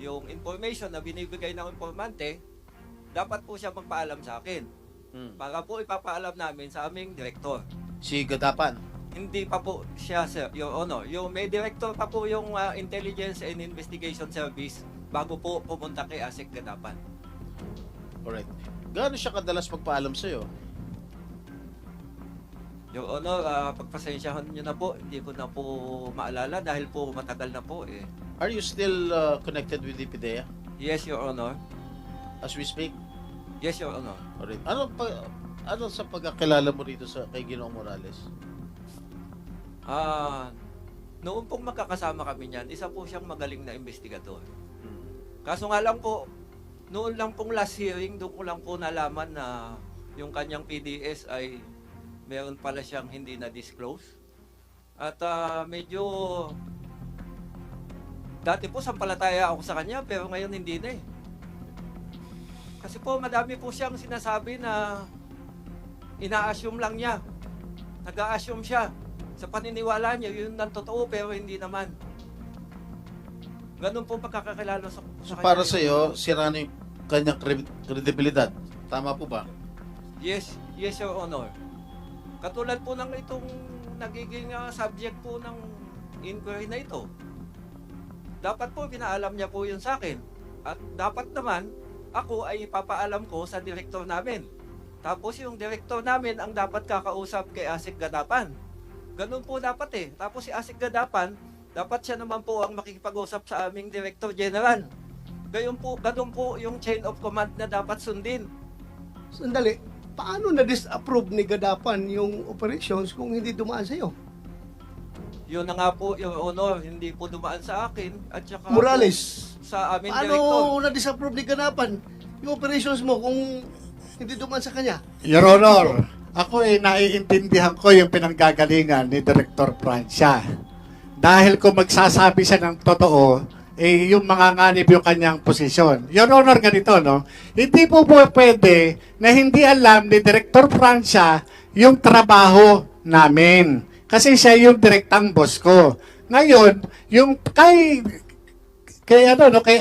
yung information na binibigay ng informante, dapat po siya magpaalam sa akin. Para po ipapaalam namin sa aming direktor.
Si Gadapan?
Hindi pa po siya, sir, Your Honor. Yung may director pa po yung Intelligence and Investigation Service bago po pumunta kay ASEC Gadapan.
Alright. Gaano siya kadalas magpaalam sa'yo?
Your Honor, pagpasensyahan niyo na po, hindi ko na po maalala dahil po matagal na po eh.
Are you still connected with the PDEA
Yes, Your Honor.
as we speak?
Yes, Your Honor.
Alright. Ano sa pagkakilala mo rito kay Ginoong Morales?
Noon pong magkakasama kami niyan, isa po siyang magaling na investigador.
Hmm.
Kaso nga lang po, noon lang pong last hearing, doon ko lang po nalaman na yung kanyang PDS ay meron pala siyang hindi na-disclose. At medyo dati po sampalataya ako sa kanya pero ngayon hindi na eh. Kasi po madami po siyang sinasabi na ina-assume lang niya. Nag-a-assume siya. Sa paniniwala niya, yun ang totoo pero hindi naman. Ganun po pagkakakilala sa
So
kanya.
para sa'yo, sira na yung kanyang kredibilidad. Tama po ba?
Yes, Your Honor. Katulad po ng itong nagiging subject po ng inquiry na ito. Dapat po pinaalam niya po yun sa akin. At dapat naman, ako ay ipapaalam ko sa direktor namin. Tapos yung direktor namin ang dapat kakausap kay ASEC Gadapan. Ganun po dapat eh. Tapos si ASEC Gadapan, dapat siya naman po ang makikipag-usap sa aming Director General. Ganun po yung chain of command na dapat sundin.
Sandali, paano na-disapprove ni Gadapan yung operations kung hindi dumaan sa'yo?
Yun na nga po, Your Honor, hindi po dumaan sa akin at saka
Morales,
po sa aming director.
paano na-disapprove ni Gadapan yung operations mo kung hindi dumaan sa kanya?
Your Honor, ako naiintindihan ko yung pinanggagalingan ni Director Francia. Dahil kung magsasabi siya ng totoo, yung mga nganib yung kanyang posisyon. Your Honor, ganito, no? Hindi po pwede na hindi alam ni Director Francia yung trabaho namin. Kasi siya yung direktang boss ko. Ngayon, yung kay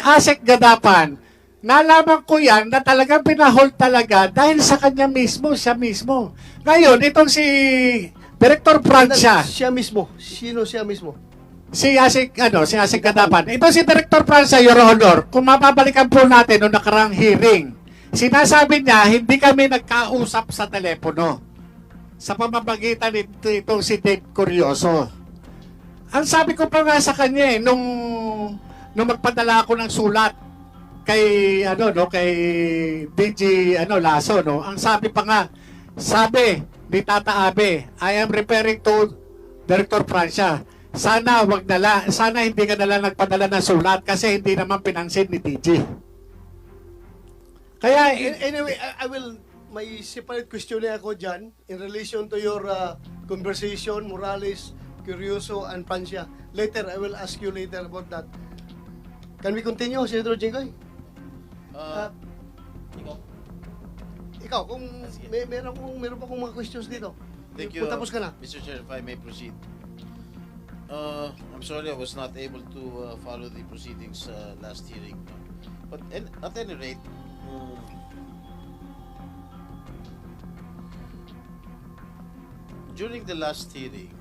ASEC Gadapan, nalaman ko yan na talagang pinahold talaga dahil sa kanya mismo, siya mismo. Ngayon, itong si Director Francia,
Siya mismo. Sino siya mismo?
si Asik Kadapan. Ito si Director Francia, Your Honor. Kung mapabalikan po natin noong nakarang hearing, sinasabi niya, hindi kami nagkausap sa telepono sa pamamagitan itong si Dave Curioso. Ang sabi ko pa nga sa kanya nung magpadala ako ng sulat kay kay DG Lasso, no. Ang sabi pa nga, ni Tata Abe, I am referring to Director Francia. Sana hindi ka nalang nagpadala ng sulat kasi hindi naman pinansin ni DG. Kaya
Anyway, I will, may separate question na ako dyan in relation to your conversation, Morales, Curioso, and Francia. Later, I will ask you later about that. Can we continue, Senator Jinggoy?
Ikaw?
Ikaw, kung meron pa akong mga questions dito.
Thank you,
Tapos ka na.
Mr. Chair, if I may proceed. I'm sorry I was not able to follow the proceedings last hearing. But at any rate, during the last hearing,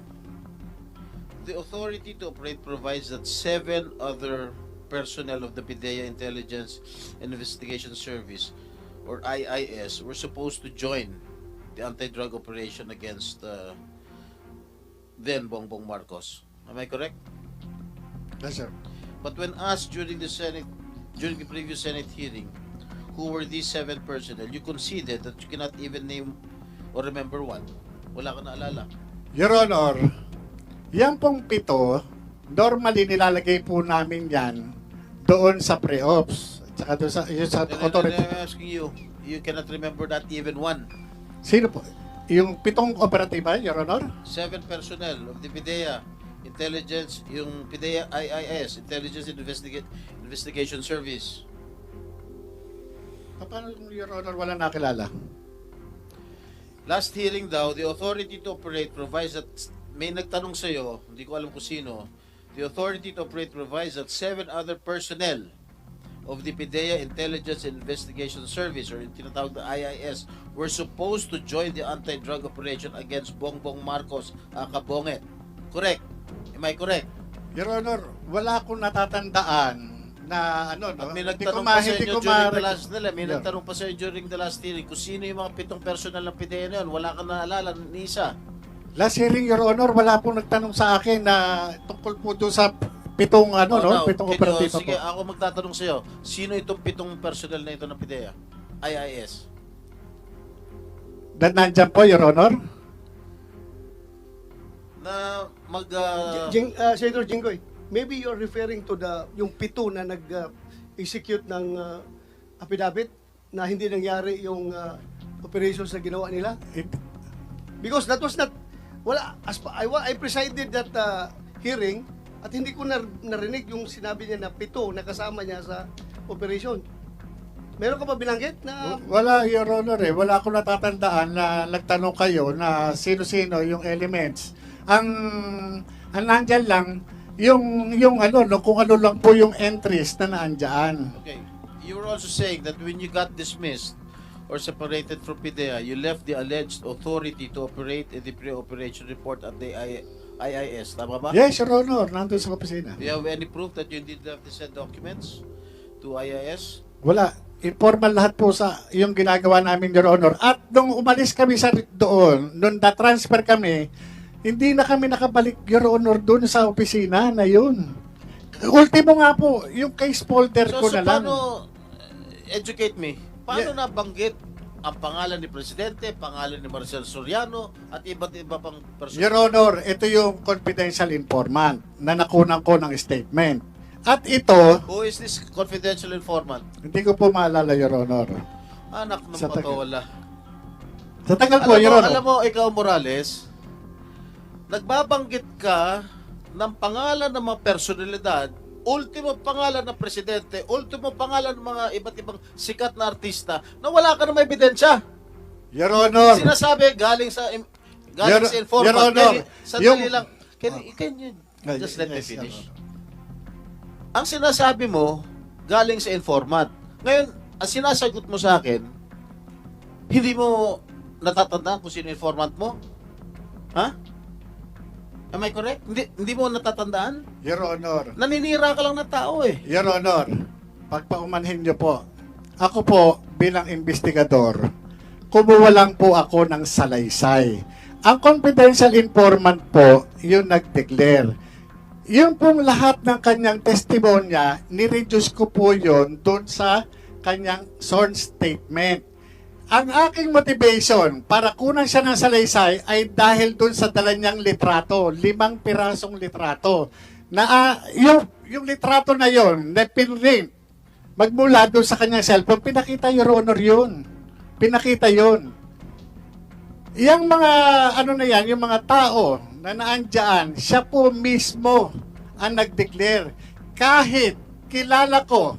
the authority to operate provides that 7 other personnel of the PIDEA Intelligence and Investigation Service, or IIS, were supposed to join the anti-drug operation against then Bongbong Marcos. Am I correct?
yes, sir.
But when asked during the previous Senate hearing, who were these 7 personnel, you conceded that you cannot even name or remember one. Wala ka naalala.
Your Honor, yan pong 7, normally nilalagay po namin yan doon sa pre-ops. Tsaka doon sa authority.
I'm asking you, you cannot remember that even one.
Sino po? Yung 7 operatiba, Your Honor?
7 personnel of the PIDEA Intelligence, yung PIDEA IIS, Intelligence and Investigation Service.
Paano Your Honor wala nakilala?
Last hearing daw, the authority to operate provides that, may nagtanong sa'yo, hindi ko alam kung sino, the authority to operate provides that 7 other personnel of the PIDEA Intelligence and Investigation Service, or yung tinatawag na IIS, were supposed to join the anti-drug operation against Bongbong Marcos, Kabonget. Correct? Am I correct?
Your Honor, wala akong natatandaan na
At may
hindi ko
nagtanong pa sa
hindi
inyo
ko
during the
ma-
last may
Yeah.
nagtanong pa sa inyo during the last hearing kung sino yung mga 7 personnel ng PIDEA na yun. Wala ka naalala ni isa.
Last hearing, Your Honor, wala pong nagtanong sa akin na tungkol po doon sa 7
now,
7
can you-
operatiba
sige,
po.
ako magtatanong sa'yo. Sino itong 7 personnel na ito ng PIDEA? IIS.
Nandyan po, Your Honor?
Na
Senator Jinggoy, maybe you're referring to yung 7 na nag-execute ng affidavit na hindi nangyari yung operations na ginawa nila? Because that was not, I presided that hearing at hindi ko narinig yung sinabi niya na 7 na kasama niya sa operation. Meron ka ba binanggit na
Wala, Your Honor, eh. Wala akong natatandaan na nagtanong kayo na sino-sino yung elements. Ang nandyan lang, yung kung ano lang po yung entries na naandyan.
Okay. You were also saying that when you got dismissed or separated from PIDEA, you left the alleged authority to operate in the pre-operation report at the IIS. Tama ba?
Yes, Your Honor, nandun sa opisina.
Do you have any proof that you did have to send documents to IIS?
Wala. Informal lahat po sa yung ginagawa namin, Your Honor. At nung umalis kami doon, nung na-transfer kami, hindi na kami nakabalik, Your Honor, doon sa opisina na yun. Ultimo nga po, yung case folder ko na lang.
Paano, educate me, paano nabanggit ang pangalan ni Presidente, pangalan ni Marcel Soriano, at iba't iba pang personal?
Your Honor, ito yung confidential informant na nakunan ko ng statement. At ito,
Who is this confidential informant?
hindi ko po maalala, Your Honor.
Anak ng
Sa taga-
patola.
Sa tagal po, Your Honor.
Alam mo, ikaw Morales, nagbabanggit ka ng pangalan ng mga personalidad, ultimo pangalan ng presidente, ultimo pangalan ng mga iba't ibang sikat na artista na wala ka na may ebidensya.
Your Honor.
Sinasabi galing sa informant.
Your Honor,
Sandali
yung-
lang. Can you just let me
Yes,
finish?
Your Honor.
Ang sinasabi mo, galing sa informant. Ngayon, ang sinasagot mo sa akin, hindi mo natatandaan kung sino informant mo? Ha? Am I correct? Hindi mo natatandaan?
Your Honor,
Naninira ka lang ng tao eh.
Your Honor, pagpaumanhin niyo po, ako po bilang investigador, kumuha lang po ako ng salaysay. Ang confidential informant po, yung nag-declare. Yung pong lahat ng kanyang testimonya, nireduce ko po yun doon sa kanyang sworn statement. Ang aking motivation para kunan siya ng salaysay ay dahil doon sa dala niyang litrato, 5 pirasong litrato. Na yung litrato na yon, na pinrint, magmula doon sa kanyang cellphone, pinakita, Your Honor, yun. Pinakita yun. Yang mga, ano na yan, yung mga tao na naandyan, siya po mismo ang nag-declare. Kahit kilala ko,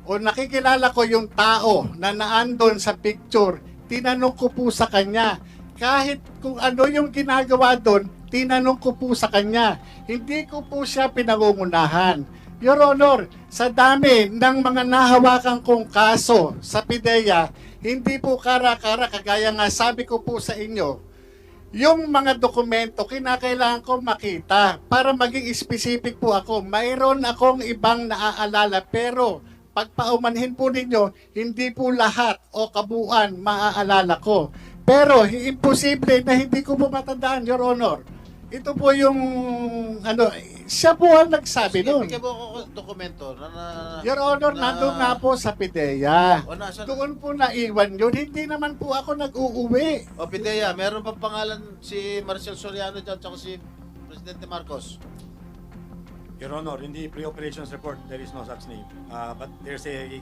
o nakikilala ko yung tao na naandun sa picture, tinanong ko po sa kanya. Kahit kung ano yung ginagawa doon, tinanong ko po sa kanya. Hindi ko po siya pinangungunahan. Your Honor, sa dami ng mga nahawakan kong kaso sa PIDEA, hindi po kara-kara, kagaya nga sabi ko po sa inyo, yung mga dokumento, kinakailangan ko makita para maging specific po ako. Mayroon akong ibang naaalala, pero pagpaumanhin po ninyo, hindi po lahat o kabuuan maaalala ko. Pero imposible na hindi ko po matandaan, Your Honor. Ito po yung, siya po ang nagsabi
Sige,
nun.
bigyan mo ako ng dokumento na
Your Honor, nandun nga po sa PIDEA.
O, nasaan?
Doon po naiwan yun. Hindi naman po ako nag-uuwi.
O, Pidea, meron pang pangalan si Marcel Soriano dyan tsaka si Presidente Marcos.
Your Honor, in the pre-operations report, there is no such name. But there's a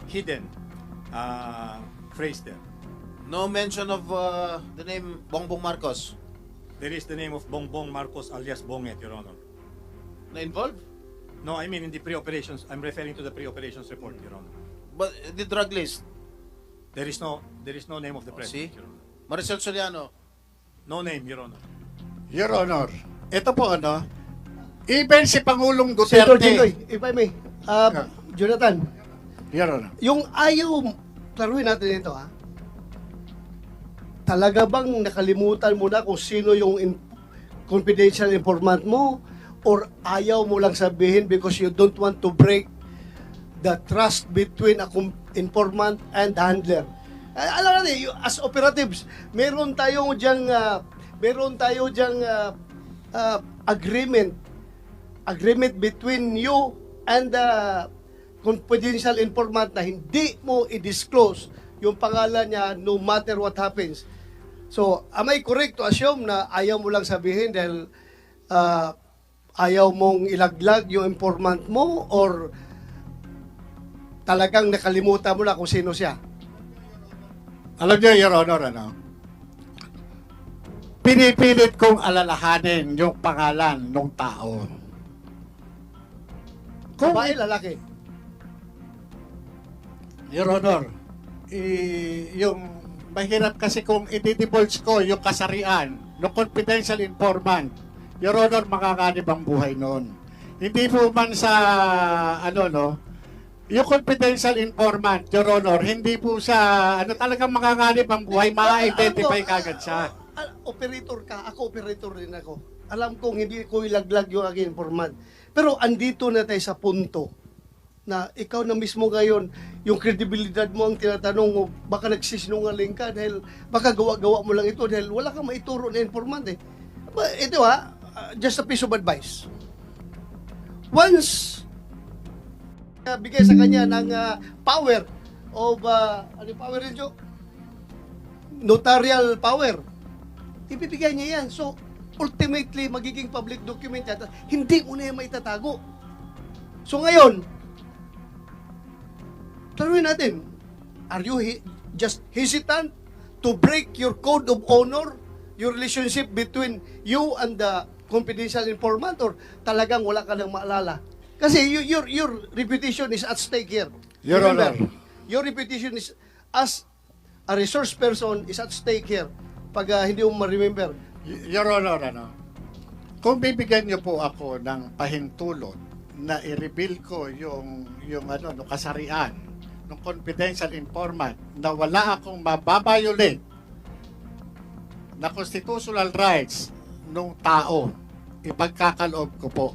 hidden phrase there.
No mention of the name Bongbong Marcos
There is the name of Bongbong Marcos alias Bonget, Your Honor.
na involved?
No, I mean in the pre-operations. I'm referring to the pre-operations report, Your Honor.
But the drug list?
There is no name of the
See?
president, Your Honor.
Marcel Soriano?
No name, Your Honor.
Your Honor, ito po even si Pangulong
Senator
Duterte.
Jinggoy, if I may, Jonathan,
Your Honor.
yung ayaw, klaruhin natin ito talaga bang nakalimutan mo na kung sino yung confidential informant mo, or ayaw mo lang sabihin because you don't want to break the trust between a informant and handler? Alam natin, as operatives, meron tayo diyang agreement between you and the confidential informant na hindi mo i-disclose yung pangalan niya no matter what happens. So, am I correct to assume na ayaw mo lang sabihin dahil ayaw mong ilaglag yung informant mo, or talagang nakalimutan mo na kung sino siya?
Alam niyo, Your Honor, pinipilit kong alalahanin yung pangalan ng tao. Kung,
Babae, lalaki?
Your Honor, yung mahirap kasi kung i-divulge ko yung kasarian ng confidential informant, Your Honor, makakanib ang buhay noon. Hindi po man sa, yung confidential informant, Your Honor, hindi po siya, talagang makakanib ang buhay, ma-identify kagad siya.
Operator ka, ako operator rin ako. Alam kong hindi ko ilaglag yung aking informant. Pero andito na tayo sa punto na ikaw na mismo ngayon, yung kredibilidad mo ang tinatanong mo, baka nagsisinungaling ka dahil baka gawa-gawa mo lang ito dahil wala kang maituro na informant eh. Ito just a piece of advice. Once bigay sa kanya ng power of, ano power rin, Joe? Notarial power. Ibibigay niya yan. So, ultimately, magiging public document yan. Hindi mo na yan maitatago. So, ngayon, taruhin natin, are you just hesitant to break your code of honor, your relationship between you and the confidential informant, or talagang wala ka nang maalala? Kasi your reputation is at stake here.
Your
Remember,
Honor.
your reputation is as a resource person is at stake here. Pag hindi mo ma-remember.
Your Honor, kung bibigyan niyo po ako ng pahintulot na i-reveal ko yung kasarian ng confidential informant na wala akong mababiolate na constitutional rights ng tao ipagkakaloob ko po.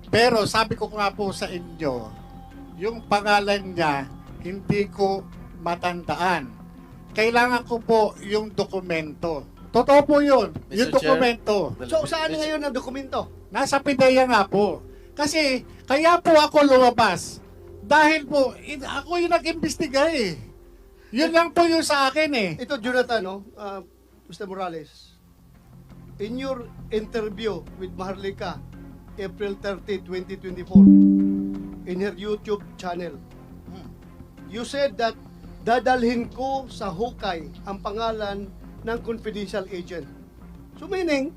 Pero sabi ko nga po sa inyo, yung pangalan niya, hindi ko matandaan. Kailangan ko po yung dokumento. Totoo po yun,
Mr.
yung
Chair.
dokumento.
So, saan ngayon ang dokumento?
Nasa PIDEA nga po. Kasi, kaya po ako lumabas. Dahil po, ako yung nag-imbestiga eh. Yun lang po yung sa akin eh.
Ito, Jonathan, no? Mr. Morales, in your interview with Maharlika, April 30, 2024, in her YouTube channel, you said that dadalhin ko sa hukay ang pangalan ng confidential agent. So meaning,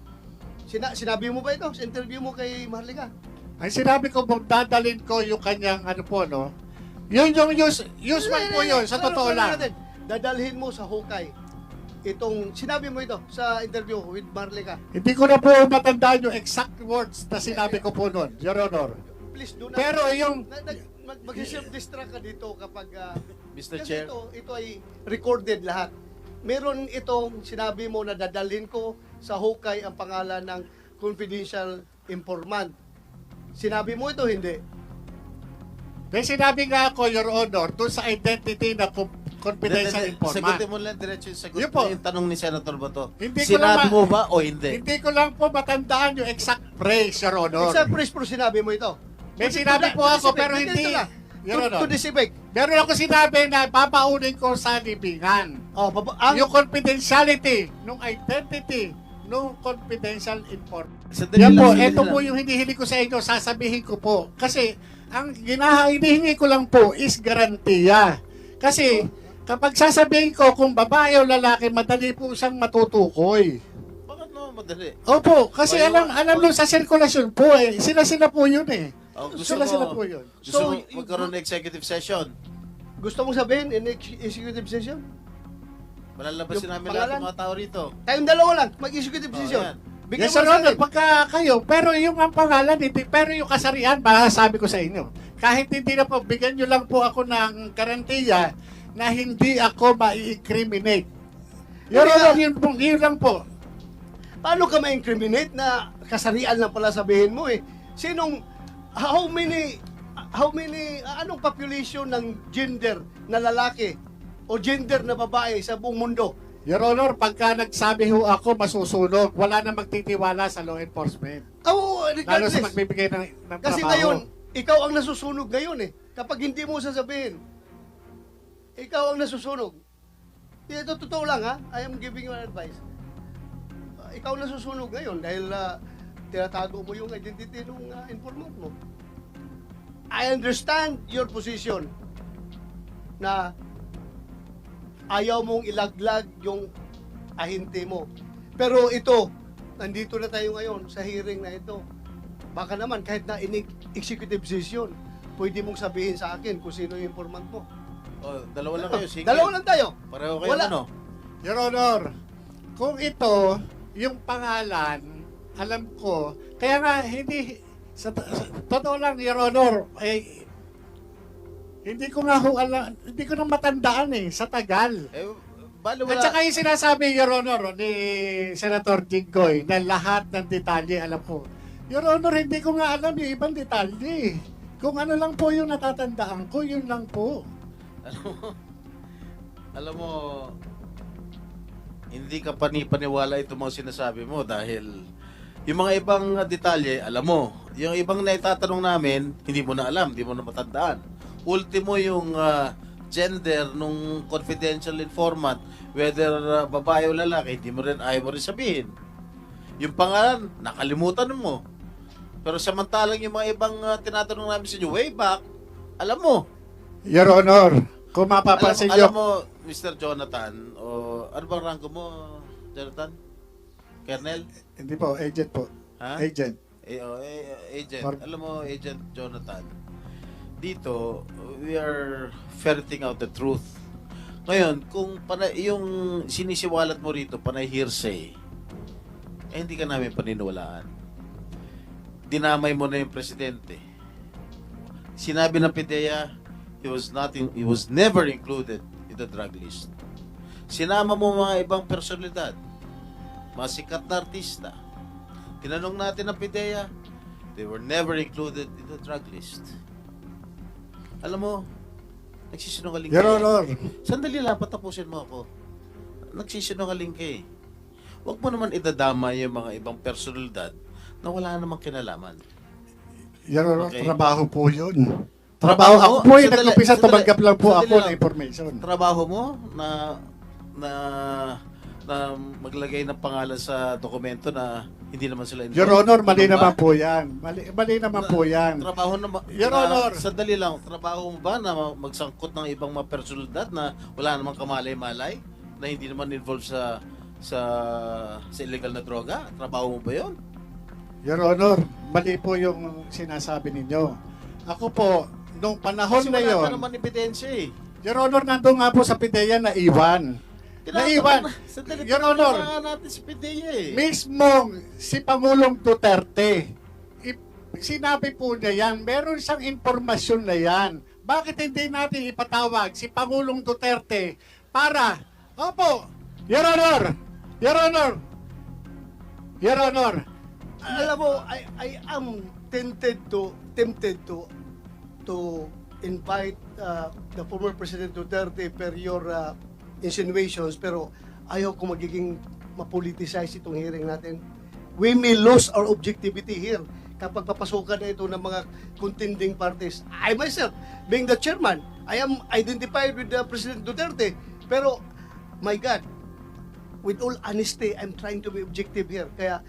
sinabi mo ba ito sa interview mo kay Maharlika?
Ang sinabi ko po, dadalhin ko yung kanyang ano po, no? Yun yung usual po yun, sa totoo lang.
Dadalhin mo sa hukay itong, sinabi mo ito sa interview with Maharlika.
Hindi ko na po matandaan yung exact words na sinabi ko po noon, Your Honor.
Please do not.
Pero yung...
Mag-self-distract ka dito kapag...
Mr.
kasi
Chair.
ito ay recorded lahat. Meron itong sinabi mo na dadalhin ko sa hukay ang pangalan ng confidential informant. Sinabi mo ito, hindi?
May sinabi nga ako, Your Honor, doon sa identity na confidential informant.
Sagutin mo lang diretso yung sagot
Yun po.
yung tanong ni Senator Bato.
Hindi ko
Sinabi
lang
mo ba o hindi?
Hindi ko lang po matandaan yung exact phrase, Your Honor.
Sa press pro sinabi mo ito.
May sinabi po ako, pero hindi. Your Honor.
To this effect.
Meron ako sinabi na papaunin ko sa libingan.
Oh,
Yung confidentiality, nung identity, nung confidential informant.
Sandali
Yan
lang,
po,
sandali
ito
lang.
po yung hinihili ko sa inyo, sasabihin ko po. Kasi, ang hinihingi ko lang po is garantiya. Kasi, kapag sasabihin ko kung babae o lalaki, madali po siyang matutukoy.
Bakit no, madali?
Opo, kasi
Oy,
alam nyo sa sirkulasyon po eh. Sila po yun eh.
Oh,
Sila po yun.
Gusto
So,
mo magkaroon ng executive session?
Gusto mong sabihin in executive session?
Malalabasin
Yung
namin
pangalan?
lahat ng mga tao rito.
Tayong dalawa lang, mag-executive
Oh,
session.
yan.
Bigyan
Yes,
mo
Sir
sa
Ronald,
akin.
pagka kayo, pero yung ang pangalan, hindi, pero yung kasarian, masasabi ko sa inyo. Kahit hindi na po, bigyan nyo lang po ako ng garantiya na hindi ako ma-incriminate. Your
Hindi
Honor,
nga.
yun lang po.
Paano ka ma-incriminate na kasarian lang pala sabihin mo eh? How many, anong population ng gender na lalaki o gender na babae sa buong mundo?
Your Honor, pagka nagsabi ho ako, masusunog. Wala na magtitiwala sa law enforcement.
Oh,
Lalo
regardless.
sa magbibigay ng
Kasi
trabaho.
ngayon, ikaw ang nasusunog ngayon eh. Kapag hindi mo sasabihin, ikaw ang nasusunog. Ito totoo lang ha. I am giving you an advice. Ikaw ang nasusunog ngayon dahil tinatago mo yung identity ng informant mo. I understand your position na ayaw mong ilaglag yung ahente mo. Pero ito, nandito na tayo ngayon sa hearing na ito. Baka naman kahit na in executive session, pwede mong sabihin sa akin kung sino yung informant mo.
Oh, dalawa lang kayo. Sige.
Dalawa lang tayo.
Pareho kayo
Wala.
ano?
Your Honor, kung ito, yung pangalan, alam ko, kaya nga hindi, sa totoo lang, Your Honor, hindi ko nga ho alam, hindi ko na matandaan eh, sa tagal.
Bali
At
wala.
saka yung sinasabi, Your Honor, ni Senator Jinggoy, na lahat ng detalye alam ko. Your Honor, hindi ko nga alam yung ibang detalye. Kung ano lang po yung natatandaan ko, yun lang po.
Alam mo, hindi ka panipaniwala itong mga sinasabi mo dahil yung mga ibang detalye, alam mo. Yung ibang naitatanong namin, hindi mo na alam, hindi mo na matandaan. Ultimo yung gender nung confidential informant, whether babae o lalaki, hindi mo rin, ayaw mo rin sabihin. Yung pangalan, nakalimutan mo. Pero samantalang yung mga ibang tinatanong namin sa inyo, way back, alam mo.
Your Honor, kung mapapansin
Alam
nyo,
mo, Mr. Jonathan, o ano bang rango mo, Jonathan? Colonel?
hindi po, agent po.
Ha?
Agent.
Agent.
Or-
Alam mo, Agent Jonathan, dito, we are ferreting out the truth. Ngayon, kung yung sinisiwalat mo rito, panay hearsay, hindi ka namin paniniwalaan. Dinamay mo na yung presidente. Sinabi ng PIDEA, he was never included in the drug list. Sinama mo mga ibang personalidad, mga sikat na artista. Tinanong natin ang PIDEA, they were never included in the drug list. Alam mo, nagsisinungaling ka.
Your Honor,
Sandali lang, patapusin mo ako. Nagsisinungaling ka eh. Huwag mo naman idadama yung mga ibang personalidad na wala namang kinalaman.
Your Honor,
Okay.
trabaho po yun. Trabaho ako po eh,
Sandali,
nag-umpisa
sandali,
tumanggap lang po
sandali
ako
lang.
ng information.
Trabaho mo na maglagay ng pangalan sa dokumento na hindi naman sila involved.
Your Honor, mali
Ano ba?
naman po yan. Mali naman po yan.
Trabaho na
Your Honor.
Sandali lang, trabaho mo ba na magsangkot ng ibang mga personalidad na wala namang kamalay-malay na hindi naman involved sa illegal na droga? Trabaho mo ba 'yon?
Your Honor, mali po yung sinasabi ninyo. Ako po, nung panahon
Kasi
na
wala
yon,
ka naman ebidensya eh.
Your Honor, nandun nga po sa PIDEA na iwan. Naiwan.
Sandali,
Your Honor.
tinatanong natin si PIDEA eh.
Mismong si Pangulong Duterte, sinabi po niya yan, meron siyang impormasyon na yan. Bakit hindi natin ipatawag si Pangulong Duterte para, opo, Your Honor, Your Honor, Your Honor,
Alam mo, I am tempted to invite the former President Duterte per your insinuations, pero ayaw ko magiging mapoliticize itong hearing natin. We may lose our objectivity here kapag papasukan na ito ng mga contending parties. I myself, being the chairman, I am identified with President Duterte, pero my God, with all honesty, I'm trying to be objective here. Kaya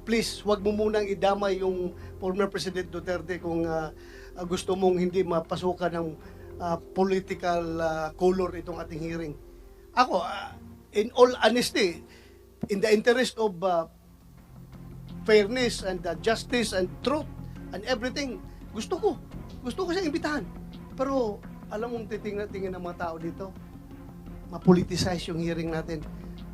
please, wag mo munang idamay yung former President Duterte kung gusto mong hindi mapasukan ng political color itong ating hearing. Ako, in all honesty, in the interest of fairness and justice and truth and everything, gusto ko siyang imbitahan. Pero alam mong titingnan ng mga tao dito, mapoliticize yung hearing natin.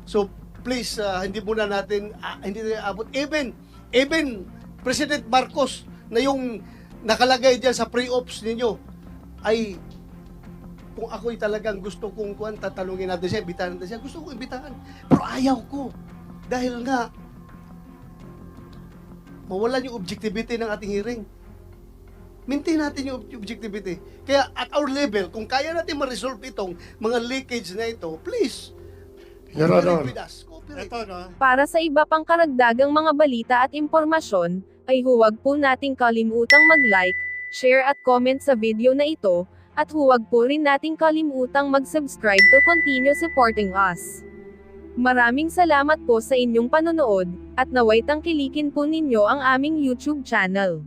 So please, hindi muna natin hindi na abot. Even President Marcos na yung nakalagay diyan sa pre-ops ninyo ay kung ako'y talagang gusto kong tatanungin natin siya, imbitahan natin siya, gusto kong imbitahan. Pero ayaw ko. Dahil nga, mawalan yung objectivity ng ating hearing. Maintain natin yung objectivity. Kaya at our level, kung kaya natin ma-resolve itong mga leakage na ito, please,
Your Honor,
cooperate with us. Cooperate.
ito no,
Para sa iba pang karagdagang mga balita at impormasyon, ay huwag po nating kalimutang mag-like, share at comment sa video na ito, at huwag po rin nating kalimutang mag-subscribe to continue supporting us. Maraming salamat po sa inyong panonood, at naway tangkilikin po ninyo ang aming YouTube channel.